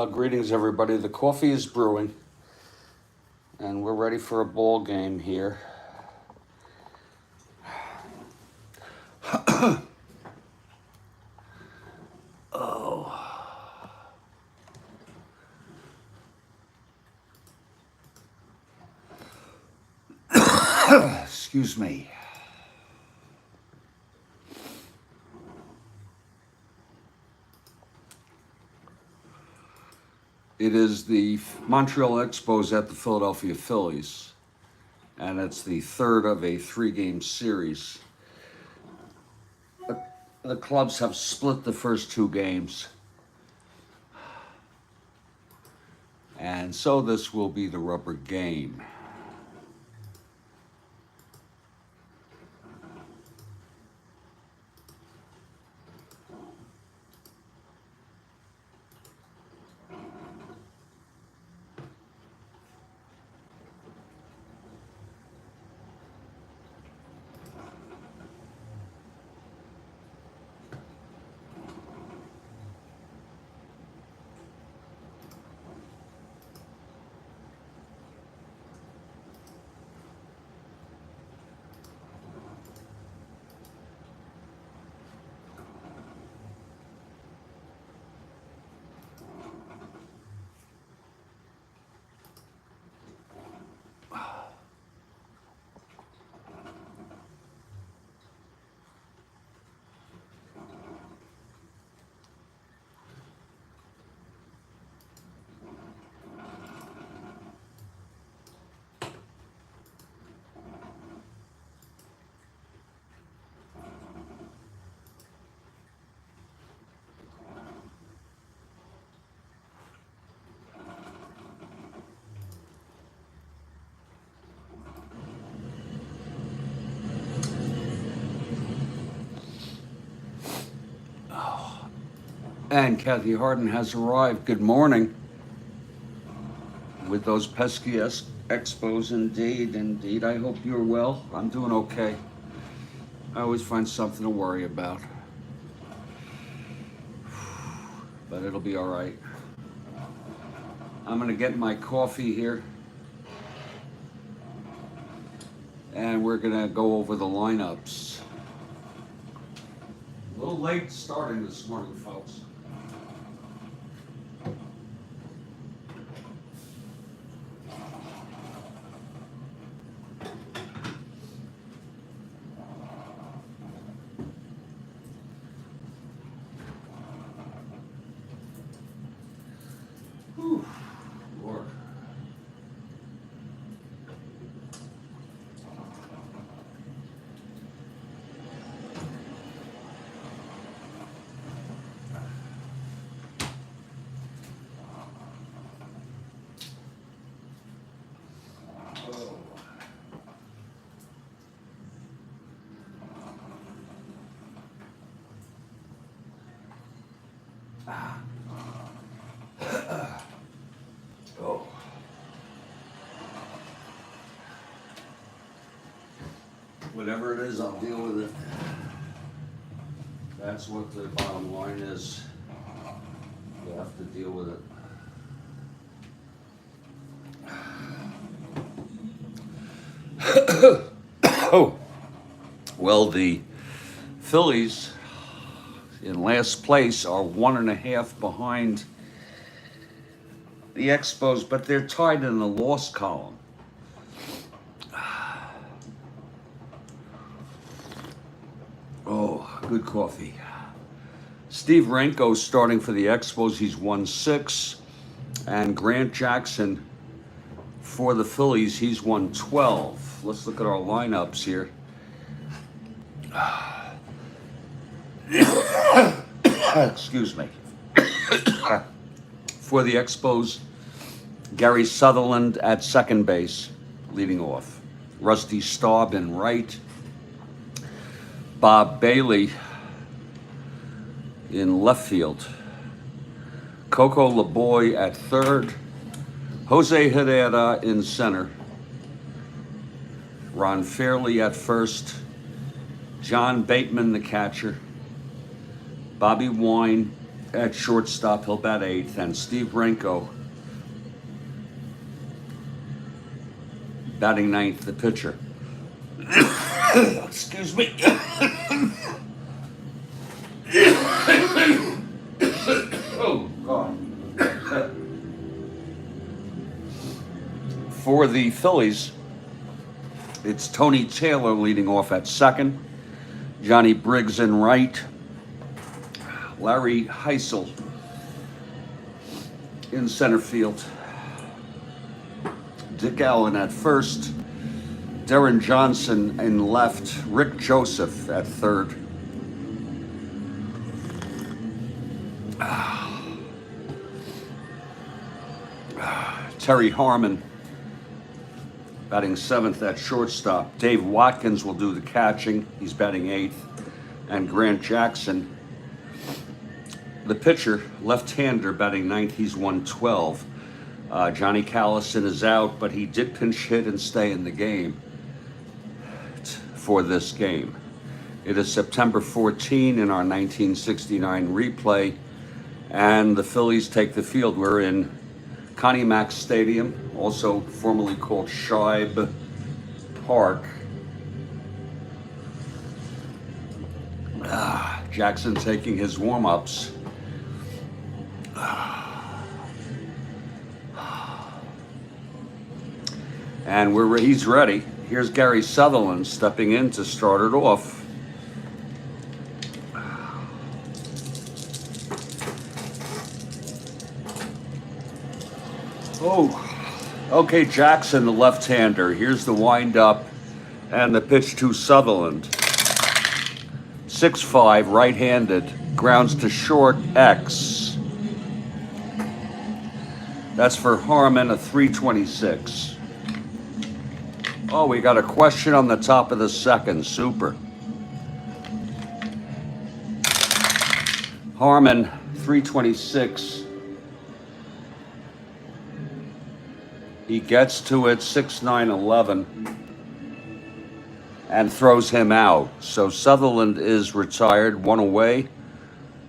Greetings, everybody. The coffee is brewing, and we're ready for a ball game here. Excuse me. It is the Montreal Expos at the Philadelphia Phillies, and it's the third of a three-game series. The clubs have split the first two games, and so this will be the rubber game. And Kathy Harden has arrived. Good morning. With those pesky Expos, indeed. I hope you're well. I'm doing okay. I always find something to worry about. But it'll be all right. I'm going to get my coffee here. And we're going to go over the lineups. A little late starting this morning, folks. Lord. Whatever it is, I'll deal with it. That's what the bottom line is. You have to deal with it. Oh, well, the Phillies in last place are 1.5 behind the Expos, but they're tied in the loss column. Oh, good coffee. Steve Renko's starting for the Expos. He's 1-6. And Grant Jackson for the Phillies, he's 1-12. Let's look at our lineups here. Excuse me. For the Expos, Gary Sutherland at second base, leading off. Rusty Staub in right. Bob Bailey in left field. Coco LeBoy at third. Jose Herrera in center. Ron Fairley at first. John Bateman, the catcher. Bobby Wine at shortstop. He'll bat 8th. And Steve Renko batting 9th, the pitcher. Excuse me. Oh, God. For the Phillies, it's Tony Taylor leading off at second, Johnny Briggs in right, Larry Heisel in center field, Dick Allen at first, Darren Johnson in left, Rick Joseph at third. Terry Harmon batting 7th at shortstop. Dave Watkins will do the catching. He's batting 8th. And Grant Jackson, the pitcher, left-hander, batting 9th. He's 112. Johnny Callison is out, but he did pinch hit and stay in the game for this game. It is September 14 in our 1969 replay, and the Phillies take the field. We're in Connie Mack Stadium, also formerly called Shibe Park. Jackson taking his warm-ups. And he's ready. Here's Gary Sutherland stepping in to start it off. Oh, okay, Jackson, the left-hander. Here's the wind-up and the pitch to Sutherland. 6'5", right-handed, grounds to short, X. That's for Harmon, a 326. Oh, we got a question on the top of the second. Super. Harmon, 326. He gets to it, 6'9", and throws him out. So Sutherland is retired, 1 away,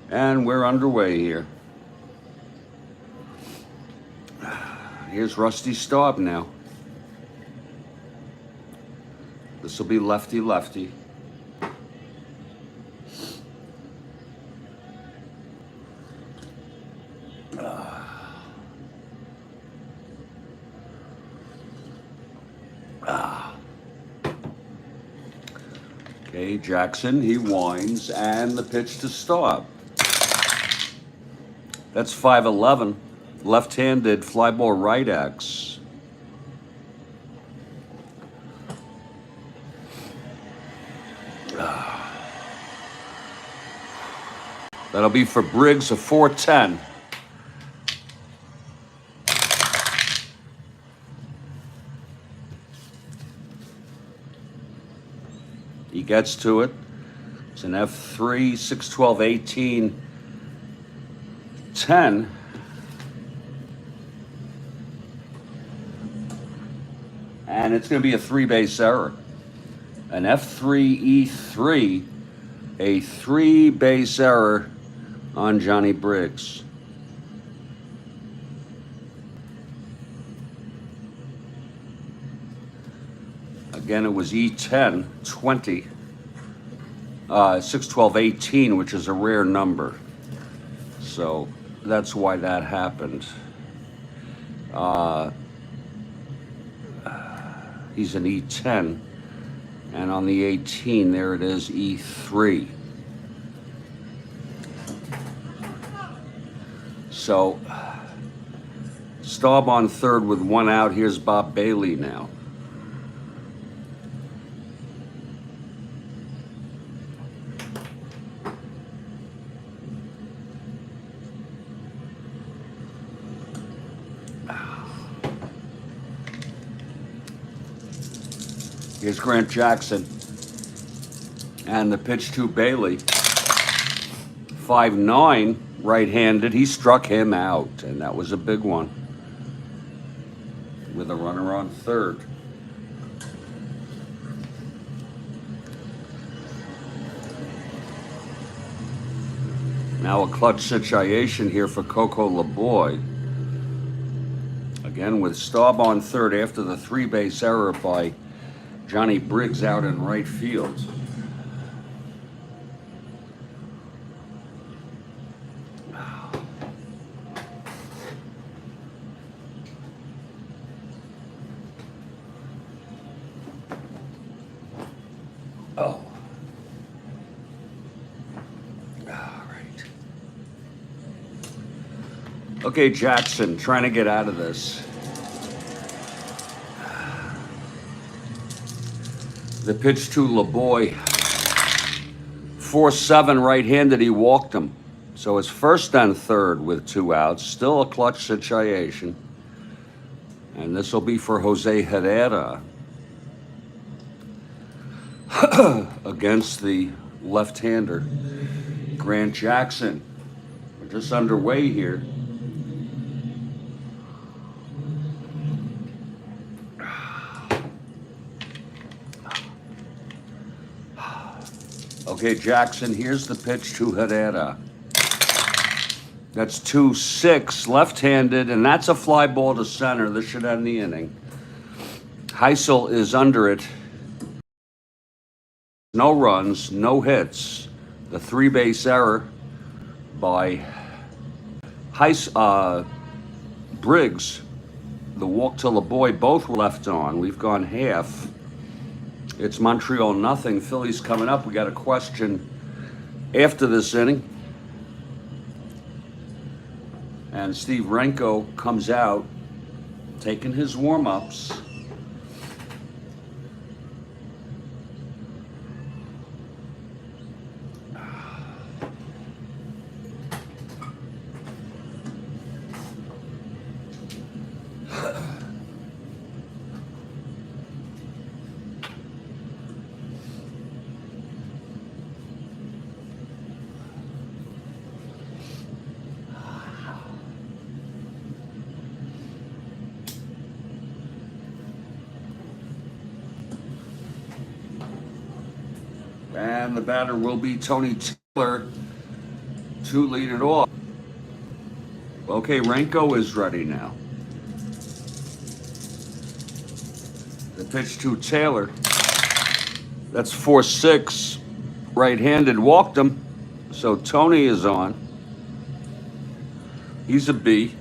and we're underway here. Here's Rusty Staub now. This will be lefty-lefty. Okay, Jackson, he winds, and the pitch to Staub. That's 5'11", left-handed, fly ball right X. That'll be for Briggs, a 410. He gets to it. It's an F3, 6'12", 18, 10. And it's going to be a 3-base error. An F3, E3, a 3-base error on Johnny Briggs. Again, it was E10, 20, 6'12", 18, which is a rare number. So that's why that happened. He's an E10. And on the 18, there it is, E3. So Staub on third with 1 out. Here's Bob Bailey now. Here's Grant Jackson. And the pitch to Bailey. 5'9", right-handed. He struck him out, and that was a big one. With a runner on third. Now a clutch situation here for Coco LeBoy. Again with Staub on third after the three-base error by Johnny Briggs out in right field. Oh. Okay, Jackson, trying to get out of this. The pitch to LeBoy. 4-7 right-handed, he walked him. So it's first and third with 2 outs. Still a clutch situation. And this will be for Jose Herrera against the left-hander, Grant Jackson. We're just underway here. Okay, Jackson, here's the pitch to Herrera. That's 2-6, left-handed, and that's a fly ball to center. This should end the inning. Heisel is under it. No runs, no hits. The three-base error by Briggs. The walk to LeBoy, both were left on. We've gone half. It's Montreal nothing. Phillies coming up. We got a question after this inning. And Steve Renko comes out, taking his warm-ups. And the batter will be Tony Taylor to lead it off. Okay, Renko is ready now. The pitch to Taylor. That's 4-6. Right-handed, walked him. So Tony is on. He's a B.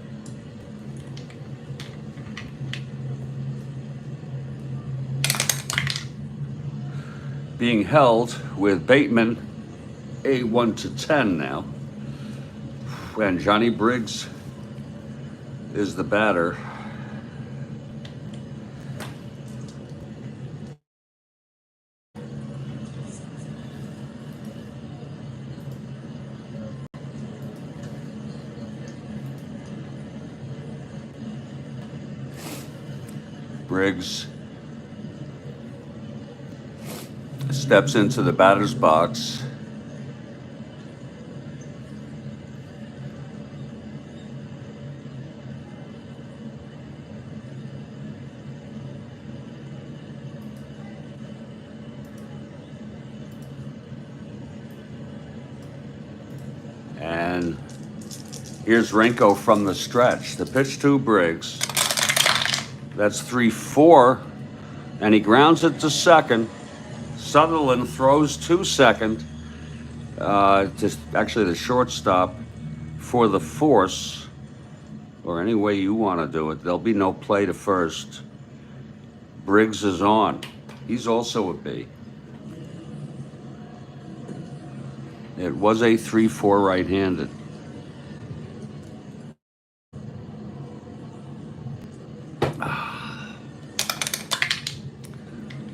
Being held with Bateman, a 1-10 now. And Johnny Briggs is the batter. Briggs steps into the batter's box. And here's Renko from the stretch. The pitch to Briggs. That's 3-4, and he grounds it to second. Sutherland throws to second, just actually the shortstop for the force, or any way you want to do it. There'll be no play to first. Briggs is on. He's also a B. It was a 3-4 right-handed.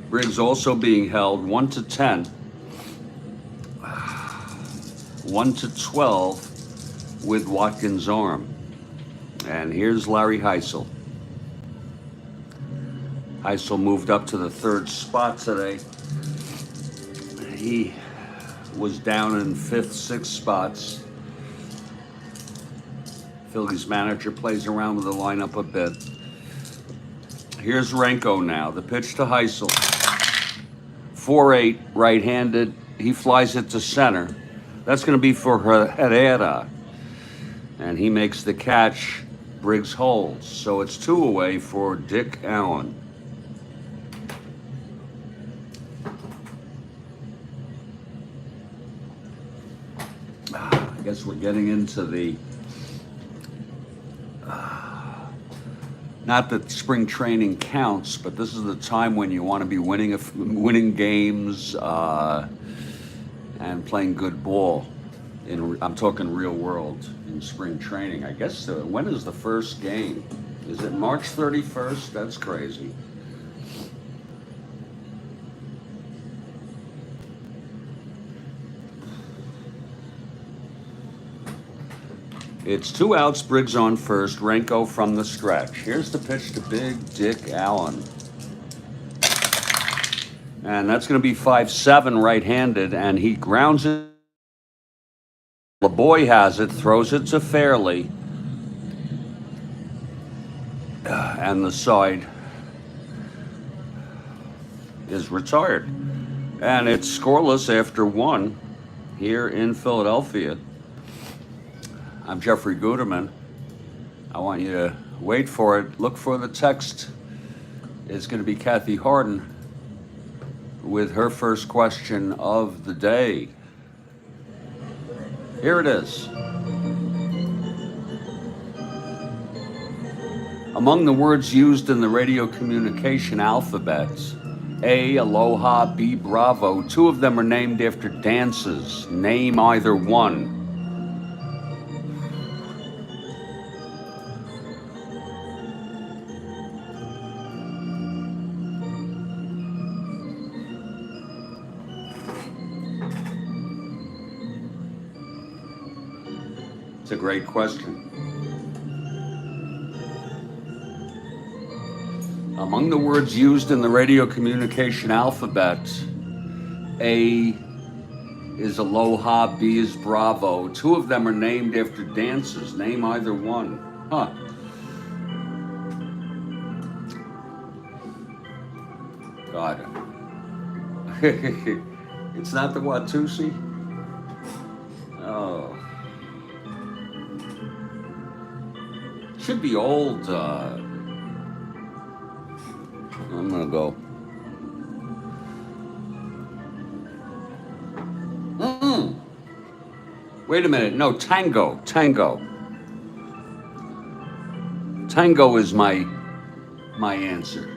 Briggs also being held 1-10, 1-12 with Watkins' arm. And here's Larry Heisel. Heisel moved up to the third spot today. He was down in fifth, sixth spots. Phillies manager plays around with the lineup a bit. Here's Renko now. The pitch to Heisel. 4-8 right-handed. He flies it to center. That's going to be for Herrera. And he makes the catch. Briggs holds. So it's 2 away for Dick Allen. I guess we're getting into the... not that spring training counts, but this is the time when you want to be winning games and playing good ball. I'm talking real world in spring training. I guess when is the first game? Is it March 31st? That's crazy. It's 2 outs, Briggs on first, Renko from the stretch. Here's the pitch to Big Dick Allen. And that's going to be 5-7 right-handed, and he grounds it. LeBoy has it, throws it to Fairley. And the side is retired. And it's scoreless after 1 here in Philadelphia. I'm Jeffrey Guterman. I want you to wait for it. Look for the text. It's going to be Kathy Harden with her first question of the day. Here it is. Among the words used in the radio communication alphabet, A, aloha, B, bravo, 2 of them are named after dances. Name either one. It's a great question. Among the words used in the radio communication alphabet, A is aloha, B is bravo. 2 of them are named after dances. Name either one. Huh. God. It's not the Watusi? Oh. Should be old. I'm gonna go. Wait a minute. No, tango. Tango. Tango is my answer.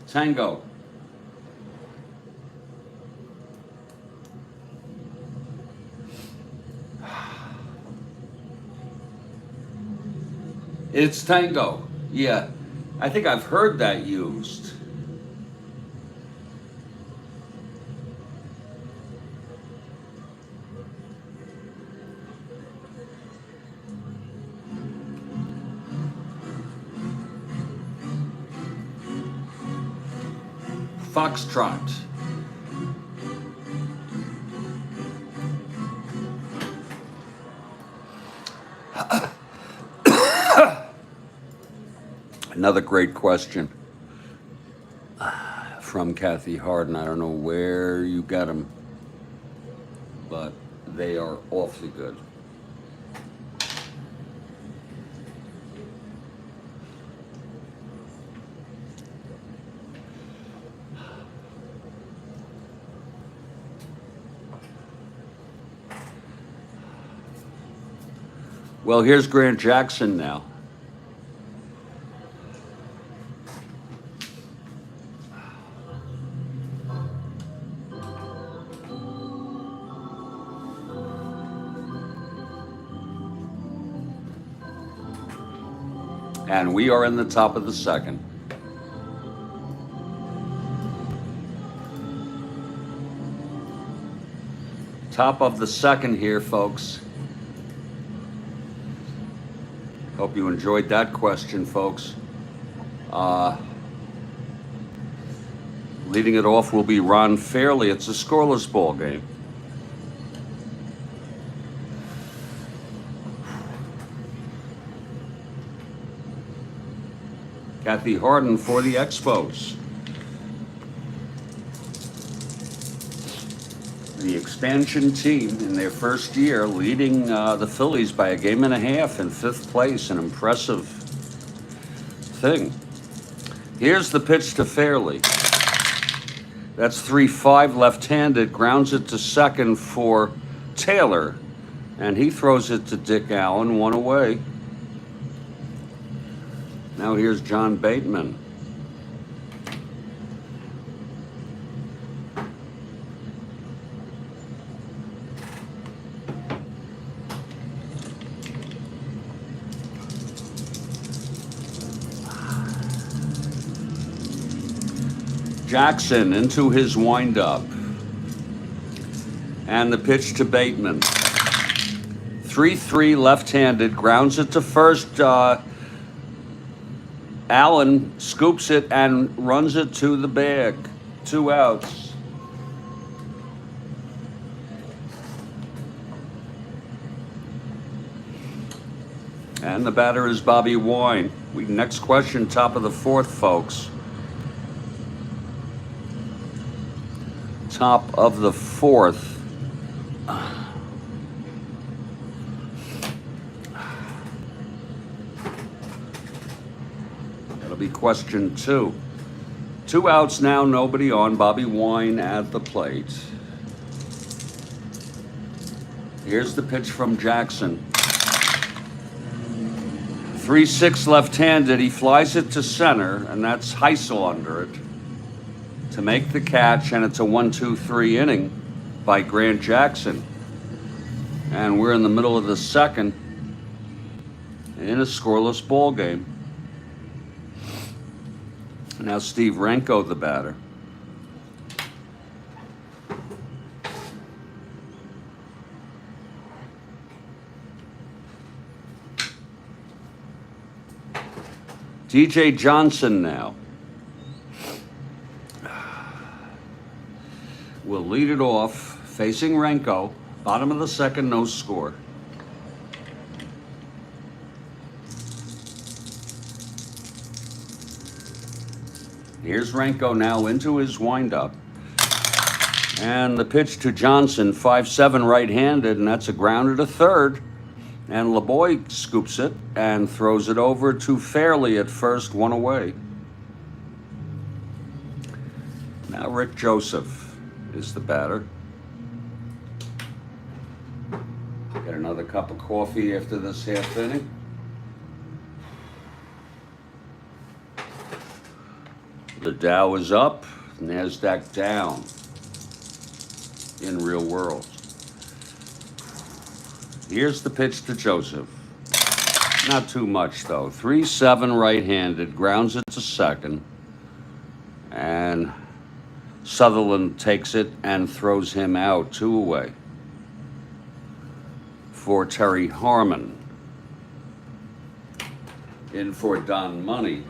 Tango. It's tango. Yeah. I think I've heard that used. Foxtrot. Another great question from Kathy Harden. I don't know where you got them, but they are awfully good. Well, here's Grant Jackson now. And we are in the top of the second. Top of the second here, folks. Hope you enjoyed that question, folks. Leading it off will be Ron Fairley. It's a scoreless ball game. Kathy Harden for the Expos. The expansion team in their first year leading the Phillies by a game and a half in 5th place, an impressive thing. Here's the pitch to Fairley. That's 3-5 left-handed, grounds it to second for Taylor, and he throws it to Dick Allen, 1 away. Now here's John Bateman. Jackson into his windup. And the pitch to Bateman. 3-3 left-handed, grounds it to first. Allen scoops it and runs it to the bag. 2 outs. And the batter is Bobby Wine. Next question, top of the 4th, folks. Top of the 4th. That'll be question 2. 2 outs now, nobody on. Bobby Wine at the plate. Here's the pitch from Jackson. 3-6 left-handed. He flies it to center, and that's Heisel under it to make the catch, and it's a 1-2-3 inning by Grant Jackson. And we're in the middle of the 2nd in a scoreless ball game. Now Steve Renko, the batter. DJ Johnson now will lead it off, facing Renko. Bottom of the 2nd, no score. Here's Renko now into his windup. And the pitch to Johnson, 5-7 right-handed, and that's a grounder to third. And LeBoy scoops it and throws it over to Fairley at first, 1 away. Now Rick Joseph is the batter. Get another cup of coffee after this half inning. The Dow is up, NASDAQ down in real world. Here's the pitch to Joseph. Not too much though. 3-7 right-handed, grounds it to second. And Sutherland takes it and throws him out, 2 away. For Terry Harmon. In for Don Money.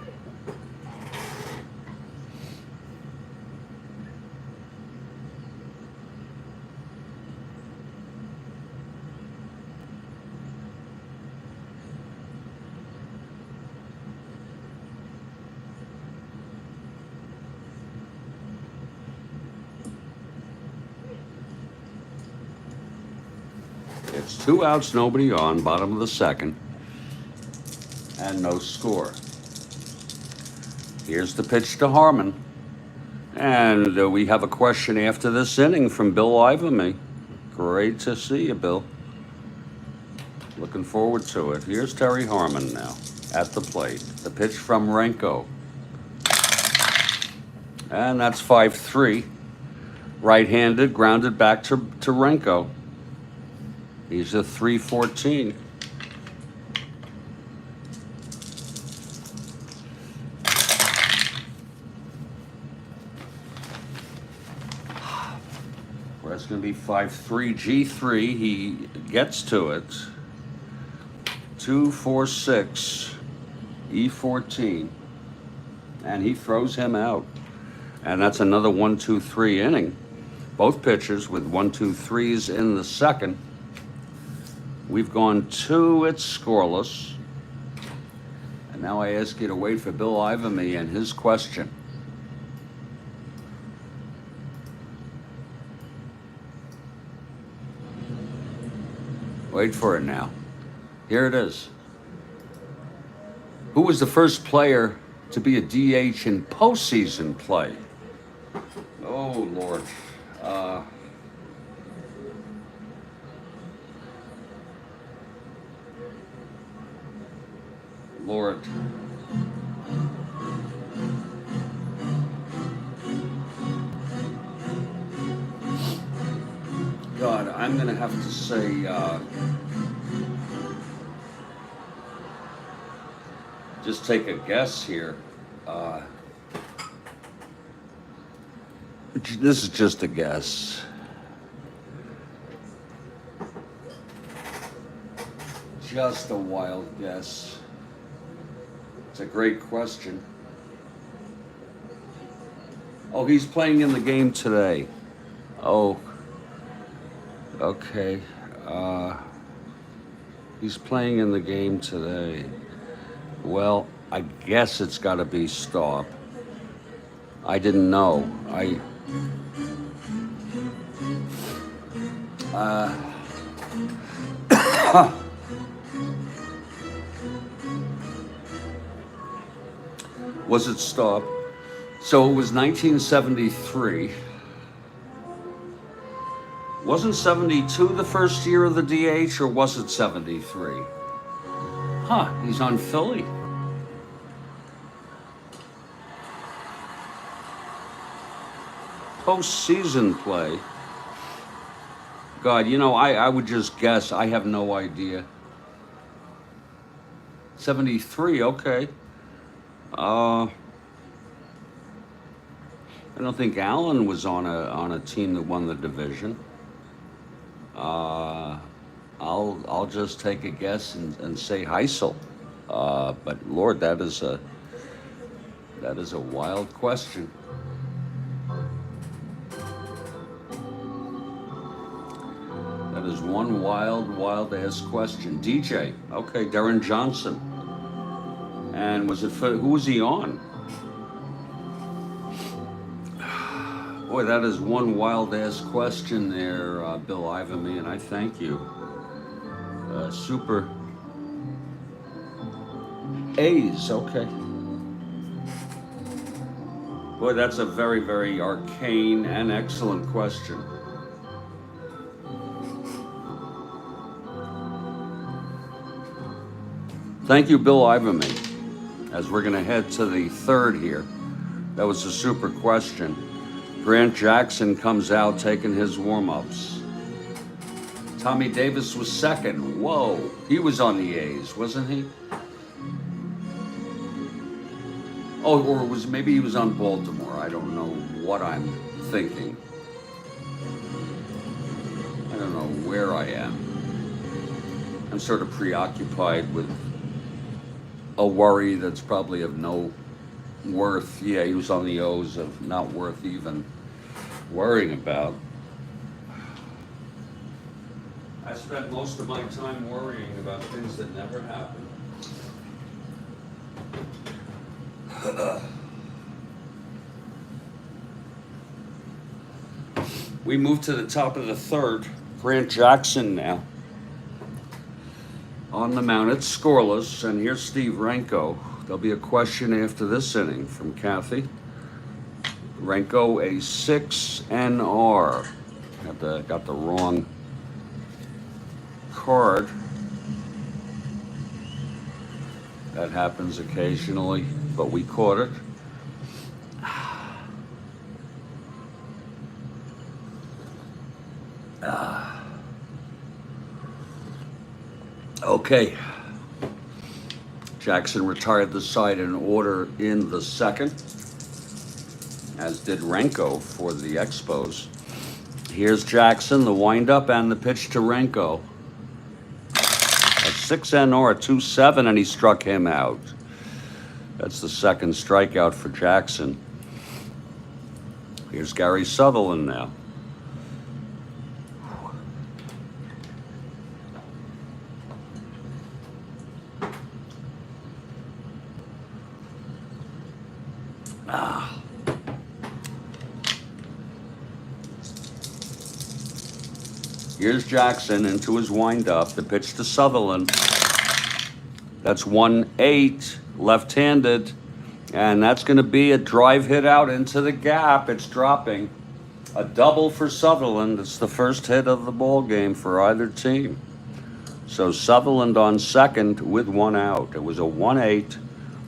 It's 2 outs, nobody on, bottom of the 2nd, and no score. Here's the pitch to Harmon. And we have a question after this inning from Bill Ivamy. Great to see you, Bill. Looking forward to it. Here's Terry Harmon now at the plate. The pitch from Renko. And that's 5-3. Right-handed, grounded back to Renko. He's a 3-14. Well, that's going to be 5-3. G3, he gets to it. 2-4-6. E14. And he throws him out. And that's another 1-2-3 inning. Both pitchers with 1-2-3s in the 2nd. We've gone 2, it's scoreless. Now I ask you to wait for Bill Ivamy and his question. Wait for it now. Here it is. Who was the first player to be a DH in postseason play? Oh, Lord. Lord. God, I'm going to have to say, just take a guess here. This is just a guess. Just a wild guess. It's a great question. Oh, he's playing in the game today. Oh, okay. He's playing in the game today. Well, I guess it's got to be Staub. I didn't know. Was it Staub? So it was 1973. Wasn't 72 the first year of the DH, or was it 73? Huh, he's on Philly. Postseason play. God, you know, I would just guess. I have no idea. 73, okay. I don't think Allen was on a team that won the division. I'll just take a guess and say Heisel. But Lord, that is a wild question. That is one wild ass question. DJ, okay, Darren Johnson. And was it for, who was he on? Boy, that is one wild ass question there, Bill Ivamy, and I thank you. Super A's, okay. Boy, that's a very, very arcane and excellent question. Thank you, Bill Ivamy. As we're going to head to the third here, that was a super question. Grant Jackson comes out taking his warm-ups. Tommy Davis was second. Whoa, he was on the A's, wasn't he? Oh, or maybe he was on Baltimore. I don't know what I'm thinking. I don't know where I am. I'm sort of preoccupied with a worry that's probably of no worth. Yeah, he was on the O's, of not worth even worrying about. I spent most of my time worrying about things that never happened. We move to the top of the third. Grant Jackson now on the mound. It's scoreless, and here's Steve Renko. There'll be a question after this inning from Kathy. Renko, a 6NR. Got the wrong card. That happens occasionally, but we caught it. Okay. Jackson retired the side in order in the second, as did Renko for the Expos. Here's Jackson, the windup and the pitch to Renko. A 6NR, 2-7, and he struck him out. That's the second strikeout for Jackson. Here's Gary Sutherland now. Here's Jackson into his windup. The pitch to Sutherland. That's 1-8, left-handed. And that's going to be a drive hit out into the gap. It's dropping. A double for Sutherland. It's the first hit of the ball game for either team. So Sutherland on second with one out. It was a 1-8,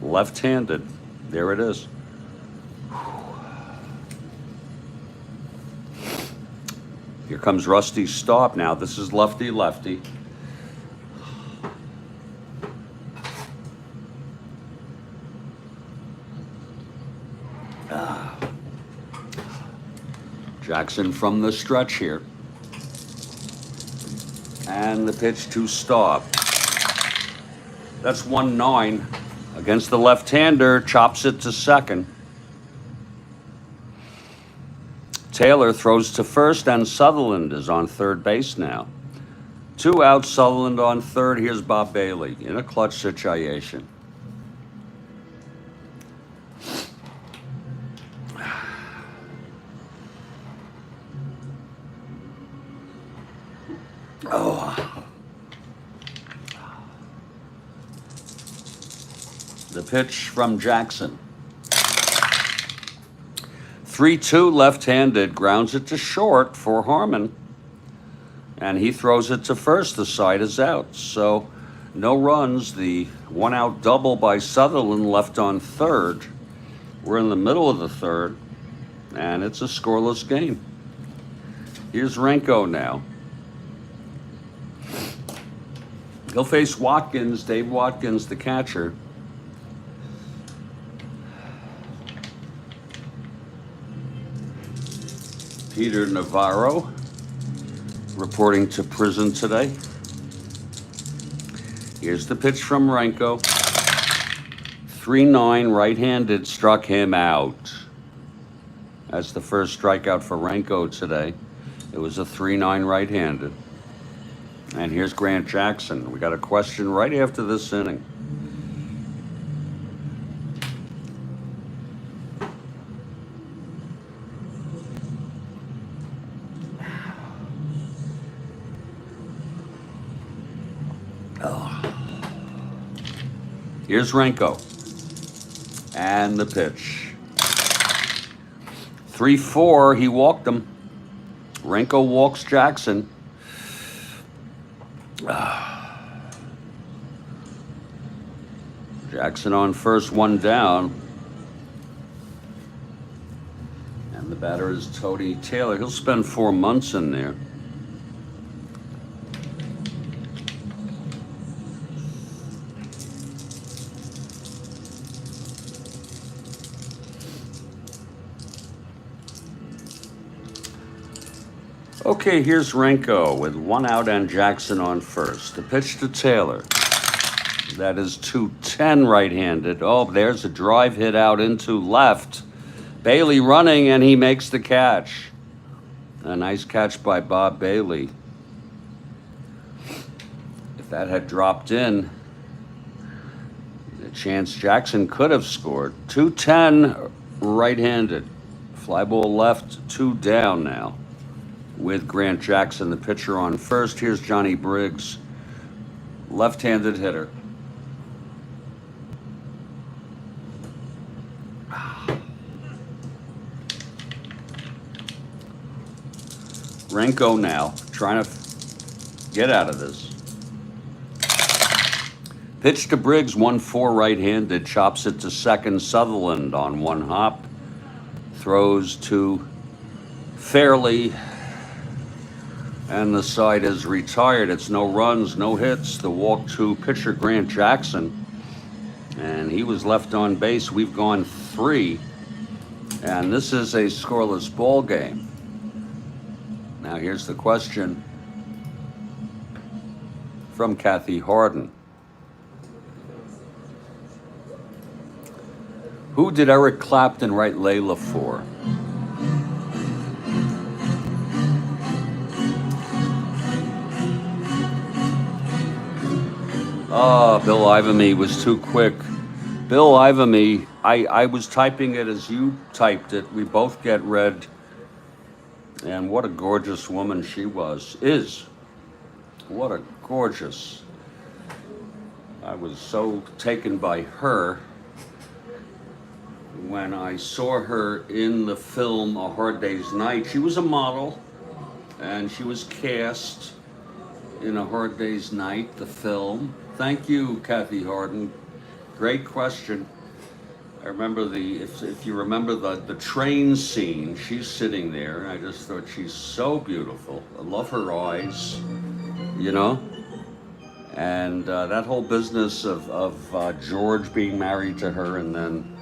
left-handed. There it is. Here comes Rusty Staub now. This is lefty-lefty. Jackson from the stretch here. And the pitch to Staub. That's 1-9 against the left-hander. Chops it to second. Taylor throws to first, and Sutherland is on third base now. 2 outs, Sutherland on third. Here's Bob Bailey in a clutch situation. Oh. The pitch from Jackson. 3-2 left-handed, grounds it to short for Harmon. And he throws it to first. The side is out. So no runs. The one-out double by Sutherland left on third. We're in the middle of the third, and it's a scoreless game. Here's Renko now. He'll face Watkins, Dave Watkins, the catcher. Peter Navarro reporting to prison today. Here's the pitch from Renko. 3-9 right-handed, struck him out. That's the first strikeout for Renko today. It was a 3-9 right-handed. And here's Grant Jackson. We got a question right after this inning. Here's Renko. And the pitch. 3-4, he walked him. Renko walks Jackson. Jackson on first, one down. And the batter is Tony Taylor. He'll spend 4 months in there. Okay, here's Renko with 1 out and Jackson on first. The pitch to Taylor. That is 2-10 right-handed. Oh, there's a drive hit out into left. Bailey running, and he makes the catch. A nice catch by Bob Bailey. If that had dropped in, the chance Jackson could have scored. 2-10 right-handed. Fly ball left, 2 down now. With Grant Jackson, the pitcher, on first. Here's Johnny Briggs, left-handed hitter. Renko now, trying to get out of this. Pitch to Briggs, 1-4 right-handed, chops it to second. Sutherland on one hop. Throws to Fairley. And the side is retired. It's no runs, no hits. The walk to pitcher Grant Jackson. And he was left on base. We've gone 3. And this is a scoreless ball game. Now here's the question from Kathy Harden. Who did Eric Clapton write Layla for? Bill Ivamy was too quick. Bill Ivamy, I was typing it as you typed it. We both get red And what a gorgeous woman she is. What a gorgeous. I was so taken by her when I saw her in the film A Hard Day's Night. She was a model, and she was cast in A Hard Day's Night, the film. Thank you, Kathy Harden. Great question. I remember if you remember the train scene, she's sitting there, and I just thought she's so beautiful. I love her eyes, you know? And that whole business of George being married to her, and then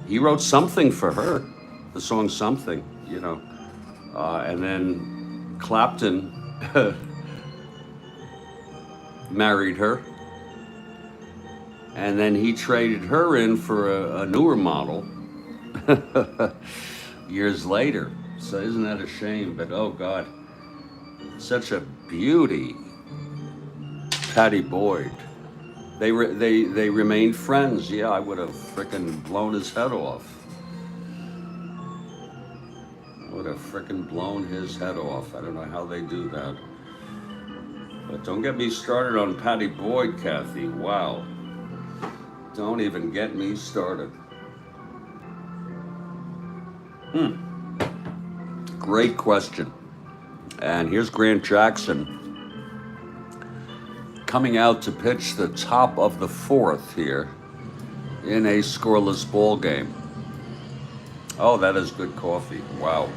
he wrote something for her, the song Something, you know? And then Clapton married her. And then he traded her in for a newer model years later. So isn't that a shame? But oh God, such a beauty. Patty Boyd. They remained friends. Yeah, I would have frickin' blown his head off. I would have frickin' blown his head off. I don't know how they do that. But don't get me started on Patty Boyd, Kathy. Wow. Don't even get me started. Great question. And here's Grant Jackson coming out to pitch the top of the fourth here in a scoreless ball game. Oh, that is good coffee. Wow.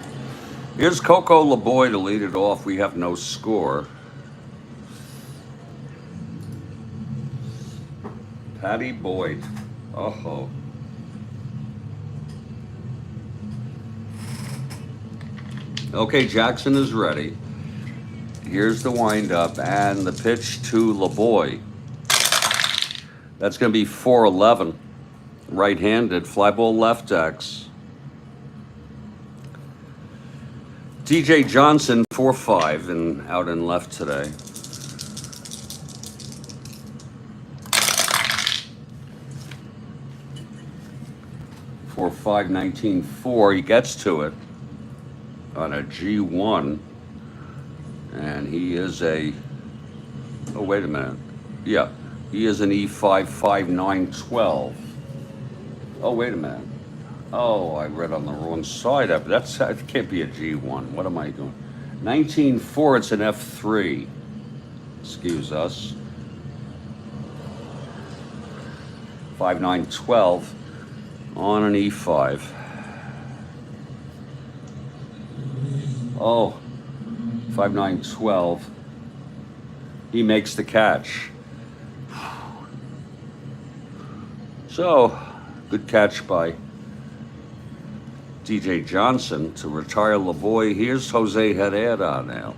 Here's Coco LeBoy to lead it off. We have no score. Patty Boyd. Oh. Okay, Jackson is ready. Here's the windup and the pitch to LeBoy. That's going to be 4-11. Right-handed. Fly ball left X. DJ Johnson 4-5 and out in left today. For 5-19-4, he gets to it on a G1, and he is a, oh wait a minute, yeah, he is an E5 5-9-12. Oh wait a minute, oh I read on the wrong side of it. That can't be a G1. What am I doing? 19-4, it's an F3. Excuse us. 5-9-12. On an E5. Oh, 5-9-12. He makes the catch. So, good catch by DJ Johnson to retire LeBoy. Here's Jose Herrera now.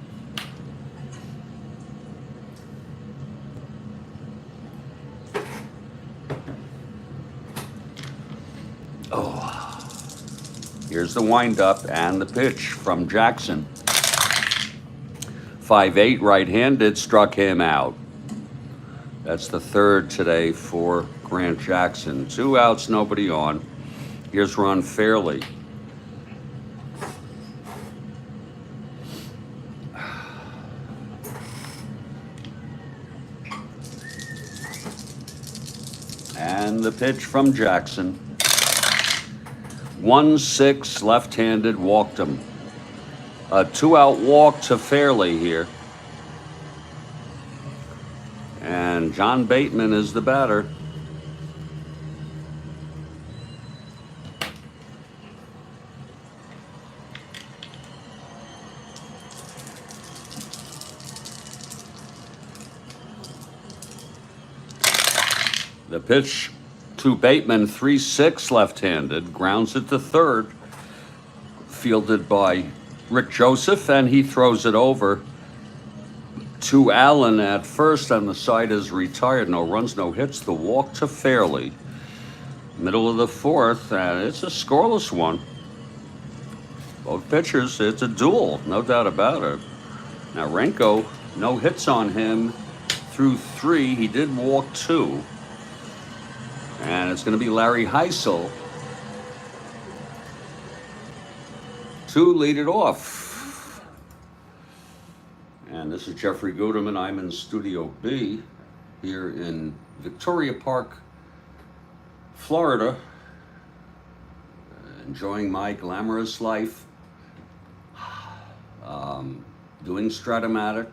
Here's the windup and the pitch from Jackson. 5-8 right-handed, struck him out. That's the third today for Grant Jackson. 2 outs, nobody on. Here's Ron Fairley. And the pitch from Jackson. 1-6, left-handed, walked him. A 2-out walk to Fairley here. And John Bateman is the batter. The pitch to Bateman, 3-6 left-handed, grounds it to third, fielded by Rick Joseph, and he throws it over to Allen at first, and the side is retired. No runs, no hits. The walk to Fairley. Middle of the fourth, and it's a scoreless one. Both pitchers, it's a duel, no doubt about it. Now Renko, no hits on him through 3. He did walk 2. And it's going to be Larry Heisel to lead it off. And this is Jeffrey Guterman. I'm in Studio B here in Victoria Park, Florida, enjoying my glamorous life, doing Strat-O-Matic.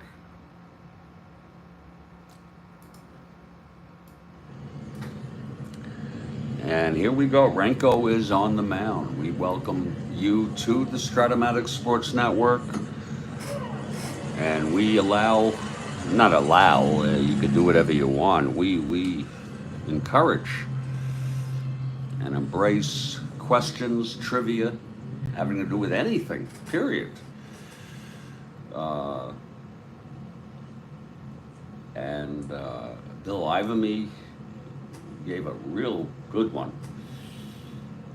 And here we go. Renko is on the mound. We welcome you to the Strat-O-Matic Sports Network. And we allow, not allow, you can do whatever you want. We encourage and embrace questions, trivia, having to do with anything, period. Bill Ivamy gave a real good one.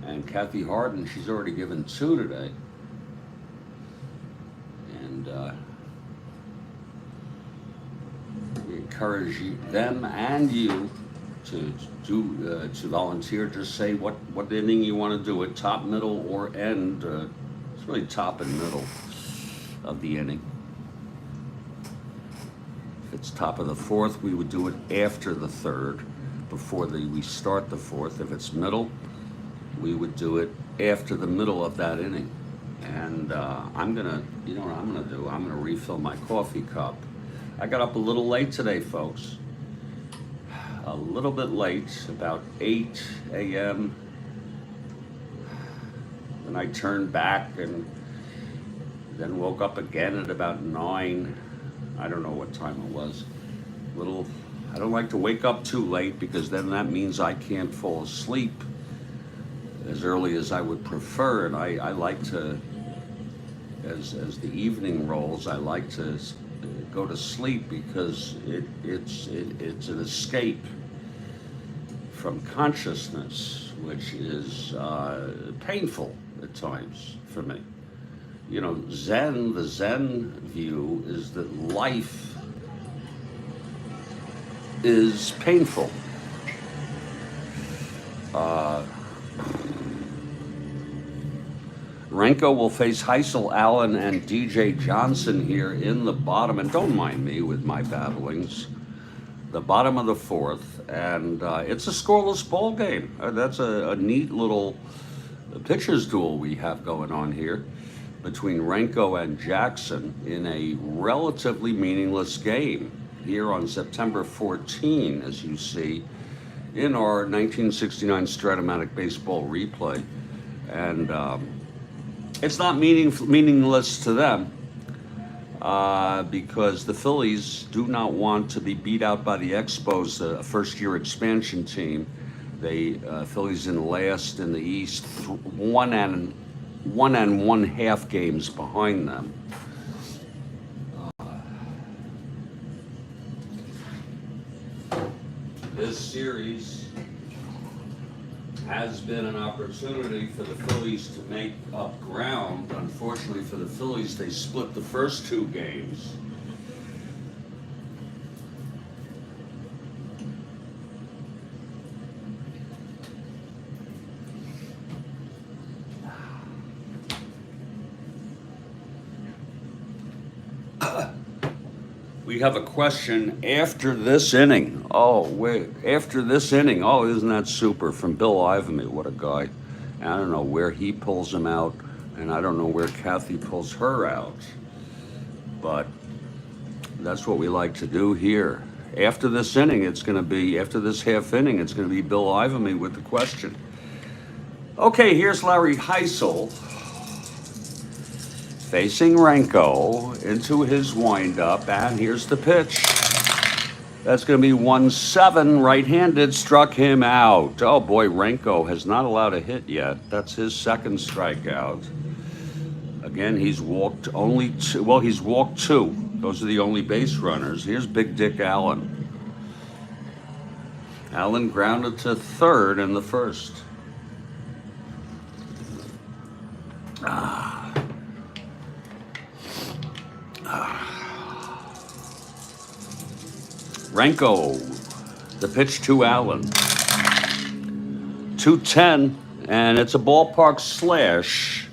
And Kathy Harden, she's already given 2 today. And we encourage them and you to volunteer. Just say what inning you want to do it, top, middle, or end. It's really top and middle of the inning. If it's top of the 4th, we would do it after the 3rd, before we start the 4th. If it's middle, we would do it after the middle of that inning. And I'm gonna, you know what I'm gonna do? I'm gonna refill my coffee cup. I got up a little late today, folks. A little bit late, about 8 a.m. Then I turned back and then woke up again at about 9. I don't know what time it was. I don't like to wake up too late because then that means I can't fall asleep as early as I would prefer. And I like to, as the evening rolls, I like to go to sleep because it's an escape from consciousness, which is painful at times for me. You know, the Zen view is that life is painful. Renko will face Heisel, Allen, and DJ Johnson here in the bottom, and don't mind me with my babblings. The bottom of the 4th, and it's a scoreless ball game. That's a neat little pitcher's duel we have going on here between Renko and Jackson in a relatively meaningless game here on September 14, as you see in our 1969 Strat-O-Matic baseball replay. And it's not meaningless to them because the Phillies do not want to be beat out by the Expos, a first-year expansion team. Phillies in last in the East, 1 1.5 games behind them. This series has been an opportunity for the Phillies to make up ground. Unfortunately for the Phillies, they split the first 2 games. We have a question after this inning. After this inning. Oh, isn't that super? From Bill Ivamy. What a guy. And I don't know where he pulls him out, and I don't know where Kathy pulls her out. But that's what we like to do here. After this inning, after this half inning, it's going to be Bill Ivamy with the question. Okay, here's Larry Heisel facing Renko into his windup, and here's the pitch. That's going to be 1-7, right-handed, struck him out. Oh boy, Renko has not allowed a hit yet. That's his 2nd strikeout. Again, he's walked only 2. Well, he's walked 2. Those are the only base runners. Here's Big Dick Allen. Allen grounded to 3rd in the 1st. Renko, the pitch to Allen. 2-10, and it's a ballpark slash.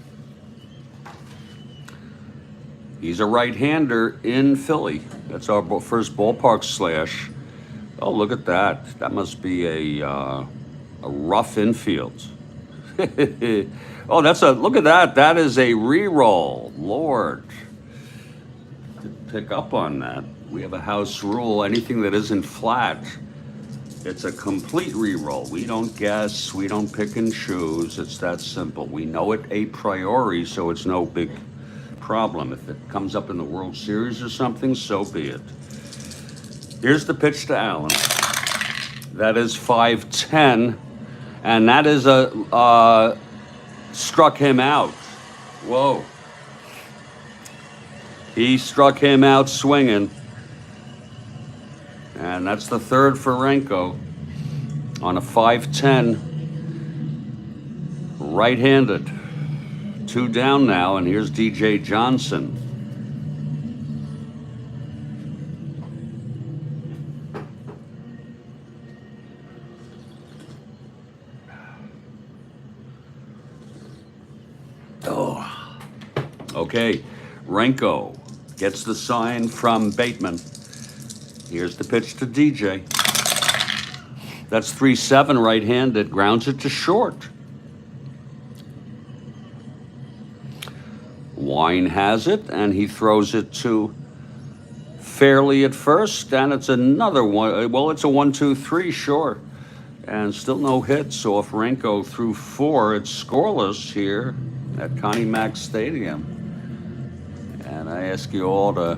He's a right-hander in Philly. That's our first ballpark slash. Oh, look at that. That must be a rough infield. Oh, look at that. That is a re-roll. Lord. Didn't pick up on that. We have a house rule. Anything that isn't flat, it's a complete re-roll. We don't guess. We don't pick and choose. It's that simple. We know it a priori, so it's no big problem. If it comes up in the World Series or something, so be it. Here's the pitch to Allen. That is 5-10, and that is struck him out. Whoa. He struck him out swinging. And that's the third for Renko on a 5-10. Right-handed. 2 down now, and here's DJ Johnson. Oh. Okay, Renko gets the sign from Bateman. Here's the pitch to DJ. That's 3-7 right-handed, grounds it to short. Wine has it, and he throws it to Fairley at first, and it's another one. Well, it's a 1-2-3, sure. And still no hits, so if Renko threw 4, it's scoreless here at Connie Mack Stadium. And I ask you all to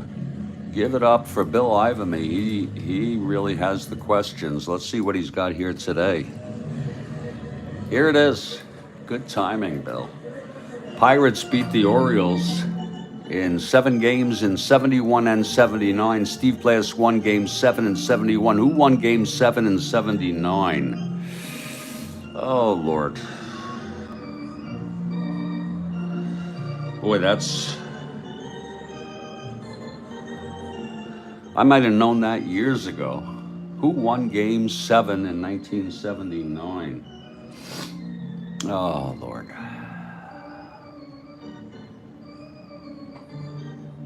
give it up for Bill Ivamy. He really has the questions. Let's see what he's got here today. Here it is. Good timing, Bill. Pirates beat the Orioles in 7 games in 71 and 79. Steve Blass won game 7 in 71. Who won game 7 in 79? Oh, Lord. Boy, I might have known that years ago. Who won game 7 in 1979? Oh, Lord.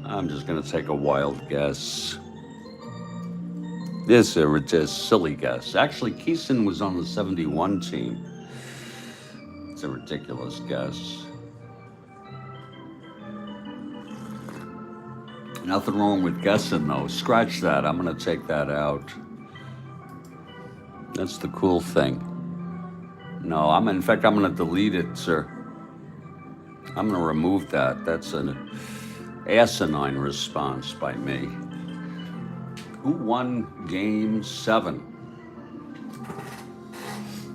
I'm just going to take a wild guess. This is a silly guess. Actually, Keeson was on the 71 team. It's a ridiculous guess. Nothing wrong with guessing, though. Scratch that. I'm going to take that out. That's the cool thing. No, in fact, I'm going to delete it, sir. I'm going to remove that. That's an asinine response by me. Who won game 7?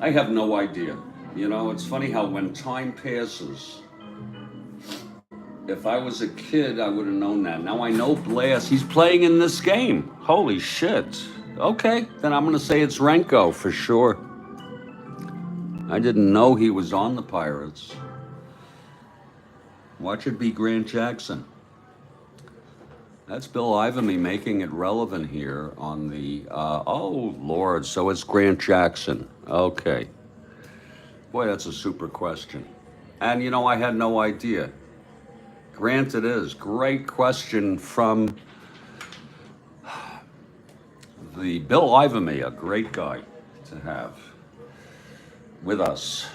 I have no idea. You know, it's funny how when time passes, if I was a kid, I would have known that. Now I know Blass. He's playing in this game. Holy shit. Okay, then I'm going to say it's Renko for sure. I didn't know he was on the Pirates. Watch it be Grant Jackson. That's Bill Ivamy making it relevant here on the, oh, Lord, so it's Grant Jackson. Okay. Boy, that's a super question. And, you know, I had no idea. Grant it is. Great question from the Bill Ivamy, a great guy to have with us.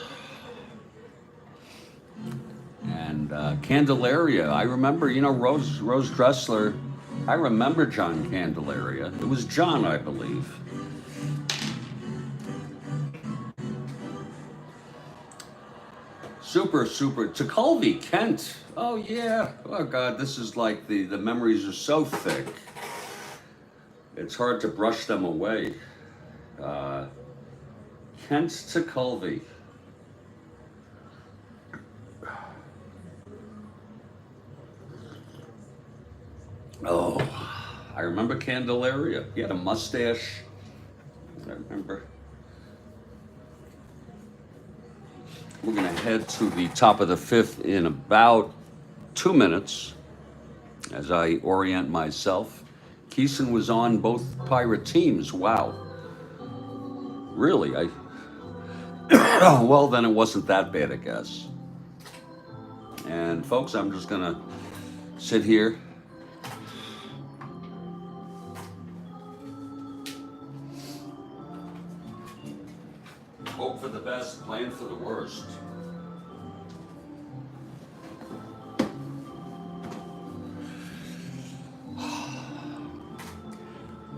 And Candelaria, I remember, you know, Rose Dressler. I remember John Candelaria. It was John, I believe. Super. Tekulve, Kent. Oh, yeah. Oh, God, this is like the memories are so thick. It's hard to brush them away. Kent Tekulve. Oh, I remember Candelaria. He had a mustache. I remember. We're going to head to the top of the 5th in about 2 minutes as I orient myself. Keeson was on both Pirate teams. Wow. Really? Well, then it wasn't that bad a guess. And folks, I'm just going to sit here best, playing for the worst.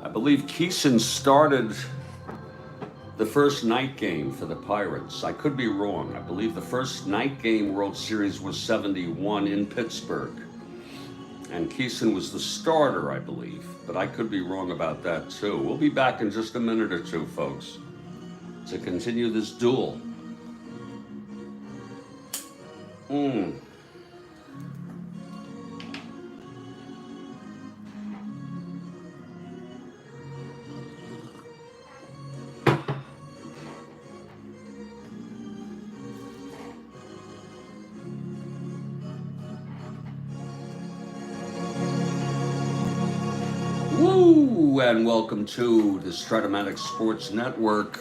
I believe Keeson started the first night game for the Pirates. I could be wrong. I believe the first night game World Series was 71 in Pittsburgh. And Keeson was the starter, I believe. But I could be wrong about that too. We'll be back in just a minute or two, folks, to continue this duel. Woo! And welcome to the Strat-O-Matic Sports Network.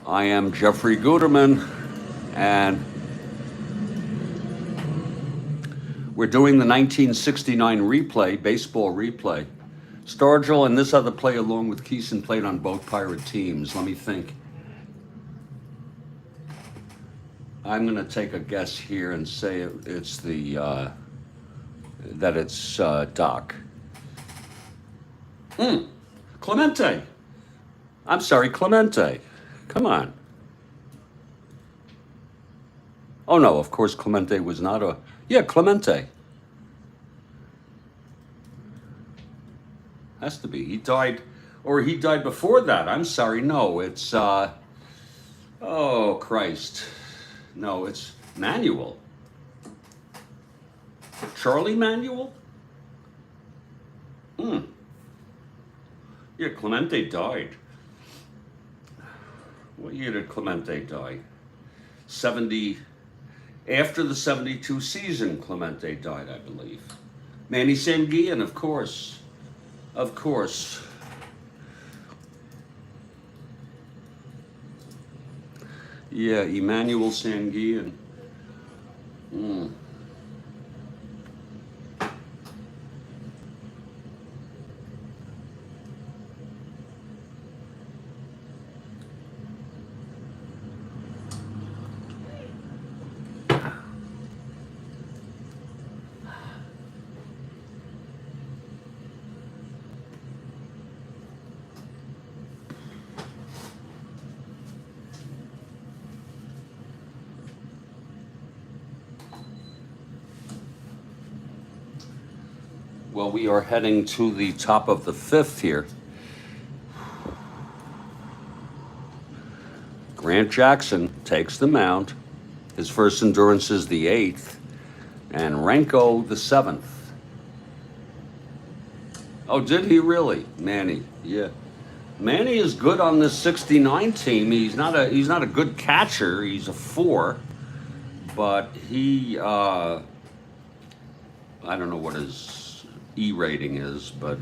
I am Jeffrey Guterman, and we're doing the 1969 replay, baseball replay. Stargell and this other play along with Keeson played on both Pirate teams. Let me think. I'm going to take a guess here and say it's that it's Doc. Clemente. I'm sorry, Clemente. Come on. Oh no, of course Clemente was not a... Yeah, Clemente. Has to be. He died before that. I'm sorry. No, it's... oh, Christ. No, it's Manuel. Charlie Manuel? Yeah, Clemente died. What year did Clemente die? 70... After the 72 season, Clemente died, I believe. Manny Sanguillen, of course. Of course. Yeah, Emmanuel Sanguillen. Well, we are heading to the top of the fifth here. Grant Jackson takes the mound. His first endurance is the 8th, and Renko the 7th. Oh, did he really? Manny, yeah. Manny is good on this 69 team. He's not a good catcher. He's a 4, but he I don't know what his E rating is, but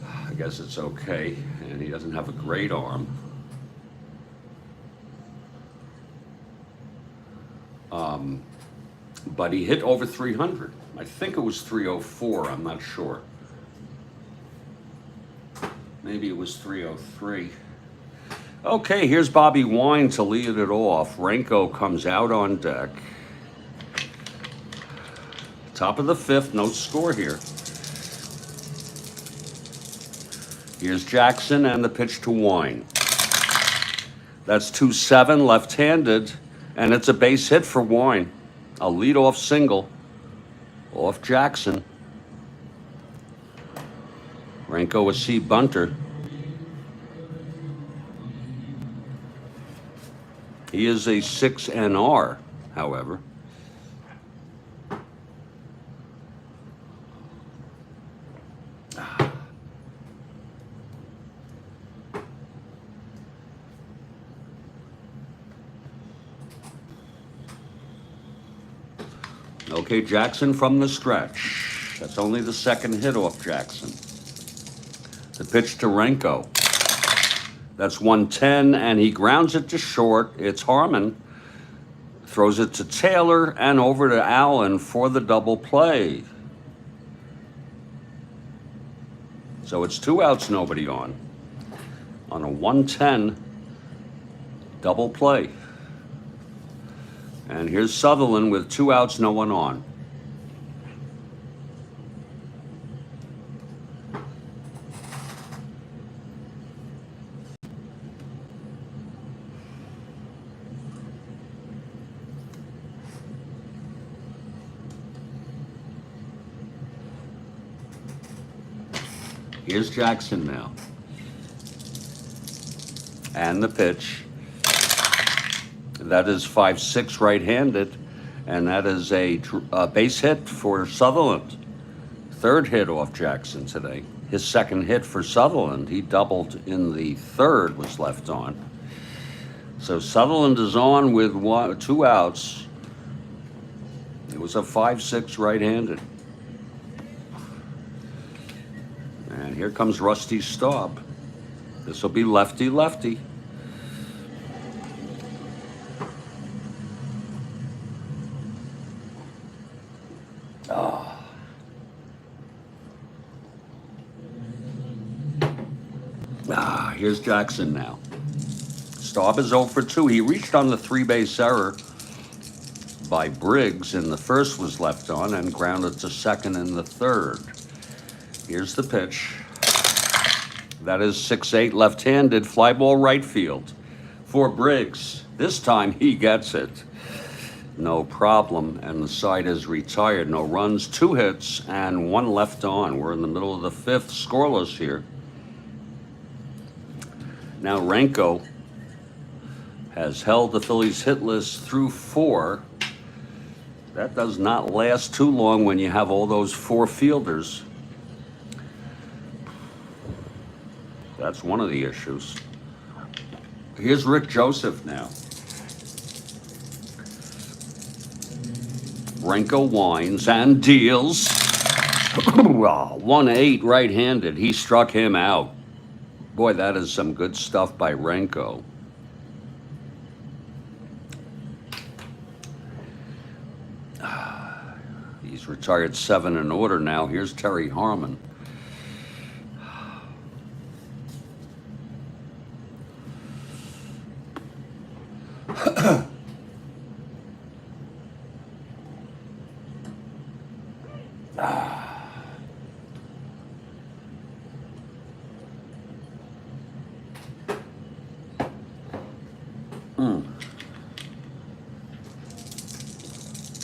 I guess it's okay. And he doesn't have a great arm. But he hit over 300. I think it was 304. I'm not sure. Maybe it was 303. Okay, here's Bobby Wine to lead it off. Renko comes out on deck. Top of the 5th, no score here. Here's Jackson and the pitch to Wine. That's 2-7, left-handed, and it's a base hit for Wine. A leadoff single off Jackson. Renko a C bunter. He is a 6 NR, however. Okay, Jackson from the stretch. That's only the second hit off Jackson. The pitch to Renko. That's 110, and he grounds it to short. It's Harmon. Throws it to Taylor and over to Allen for the double play. So it's 2 outs, nobody on. On a 110 Double play. And here's Sutherland with 2 outs, no one on. Here's Jackson now. And the pitch. That is 5-6 right-handed, and that is a base hit for Sutherland. Third hit off Jackson today. His second hit for Sutherland. He doubled in the third, was left on. So Sutherland is on with 2 outs. It was a 5-6 right-handed. And here comes Rusty Staub. This will be lefty-lefty. Here's Jackson now. Staub is 0 for 2. He reached on the 3-base error by Briggs, and the first was left on and grounded to second in the third. Here's the pitch. That is 6-8 left-handed, fly ball right field for Briggs. This time he gets it. No problem, and the side is retired. No runs, 2 hits, and 1 left on. We're in the middle of the 5th, scoreless here. Now Renko has held the Phillies hitless through 4. That does not last too long when you have all those 4 fielders. That's one of the issues. Here's Rick Joseph now. Renko winds and deals. 1-8 right-handed. He struck him out. Boy, that is some good stuff by Renko. He's retired 7 in order now. Here's Terry Harmon.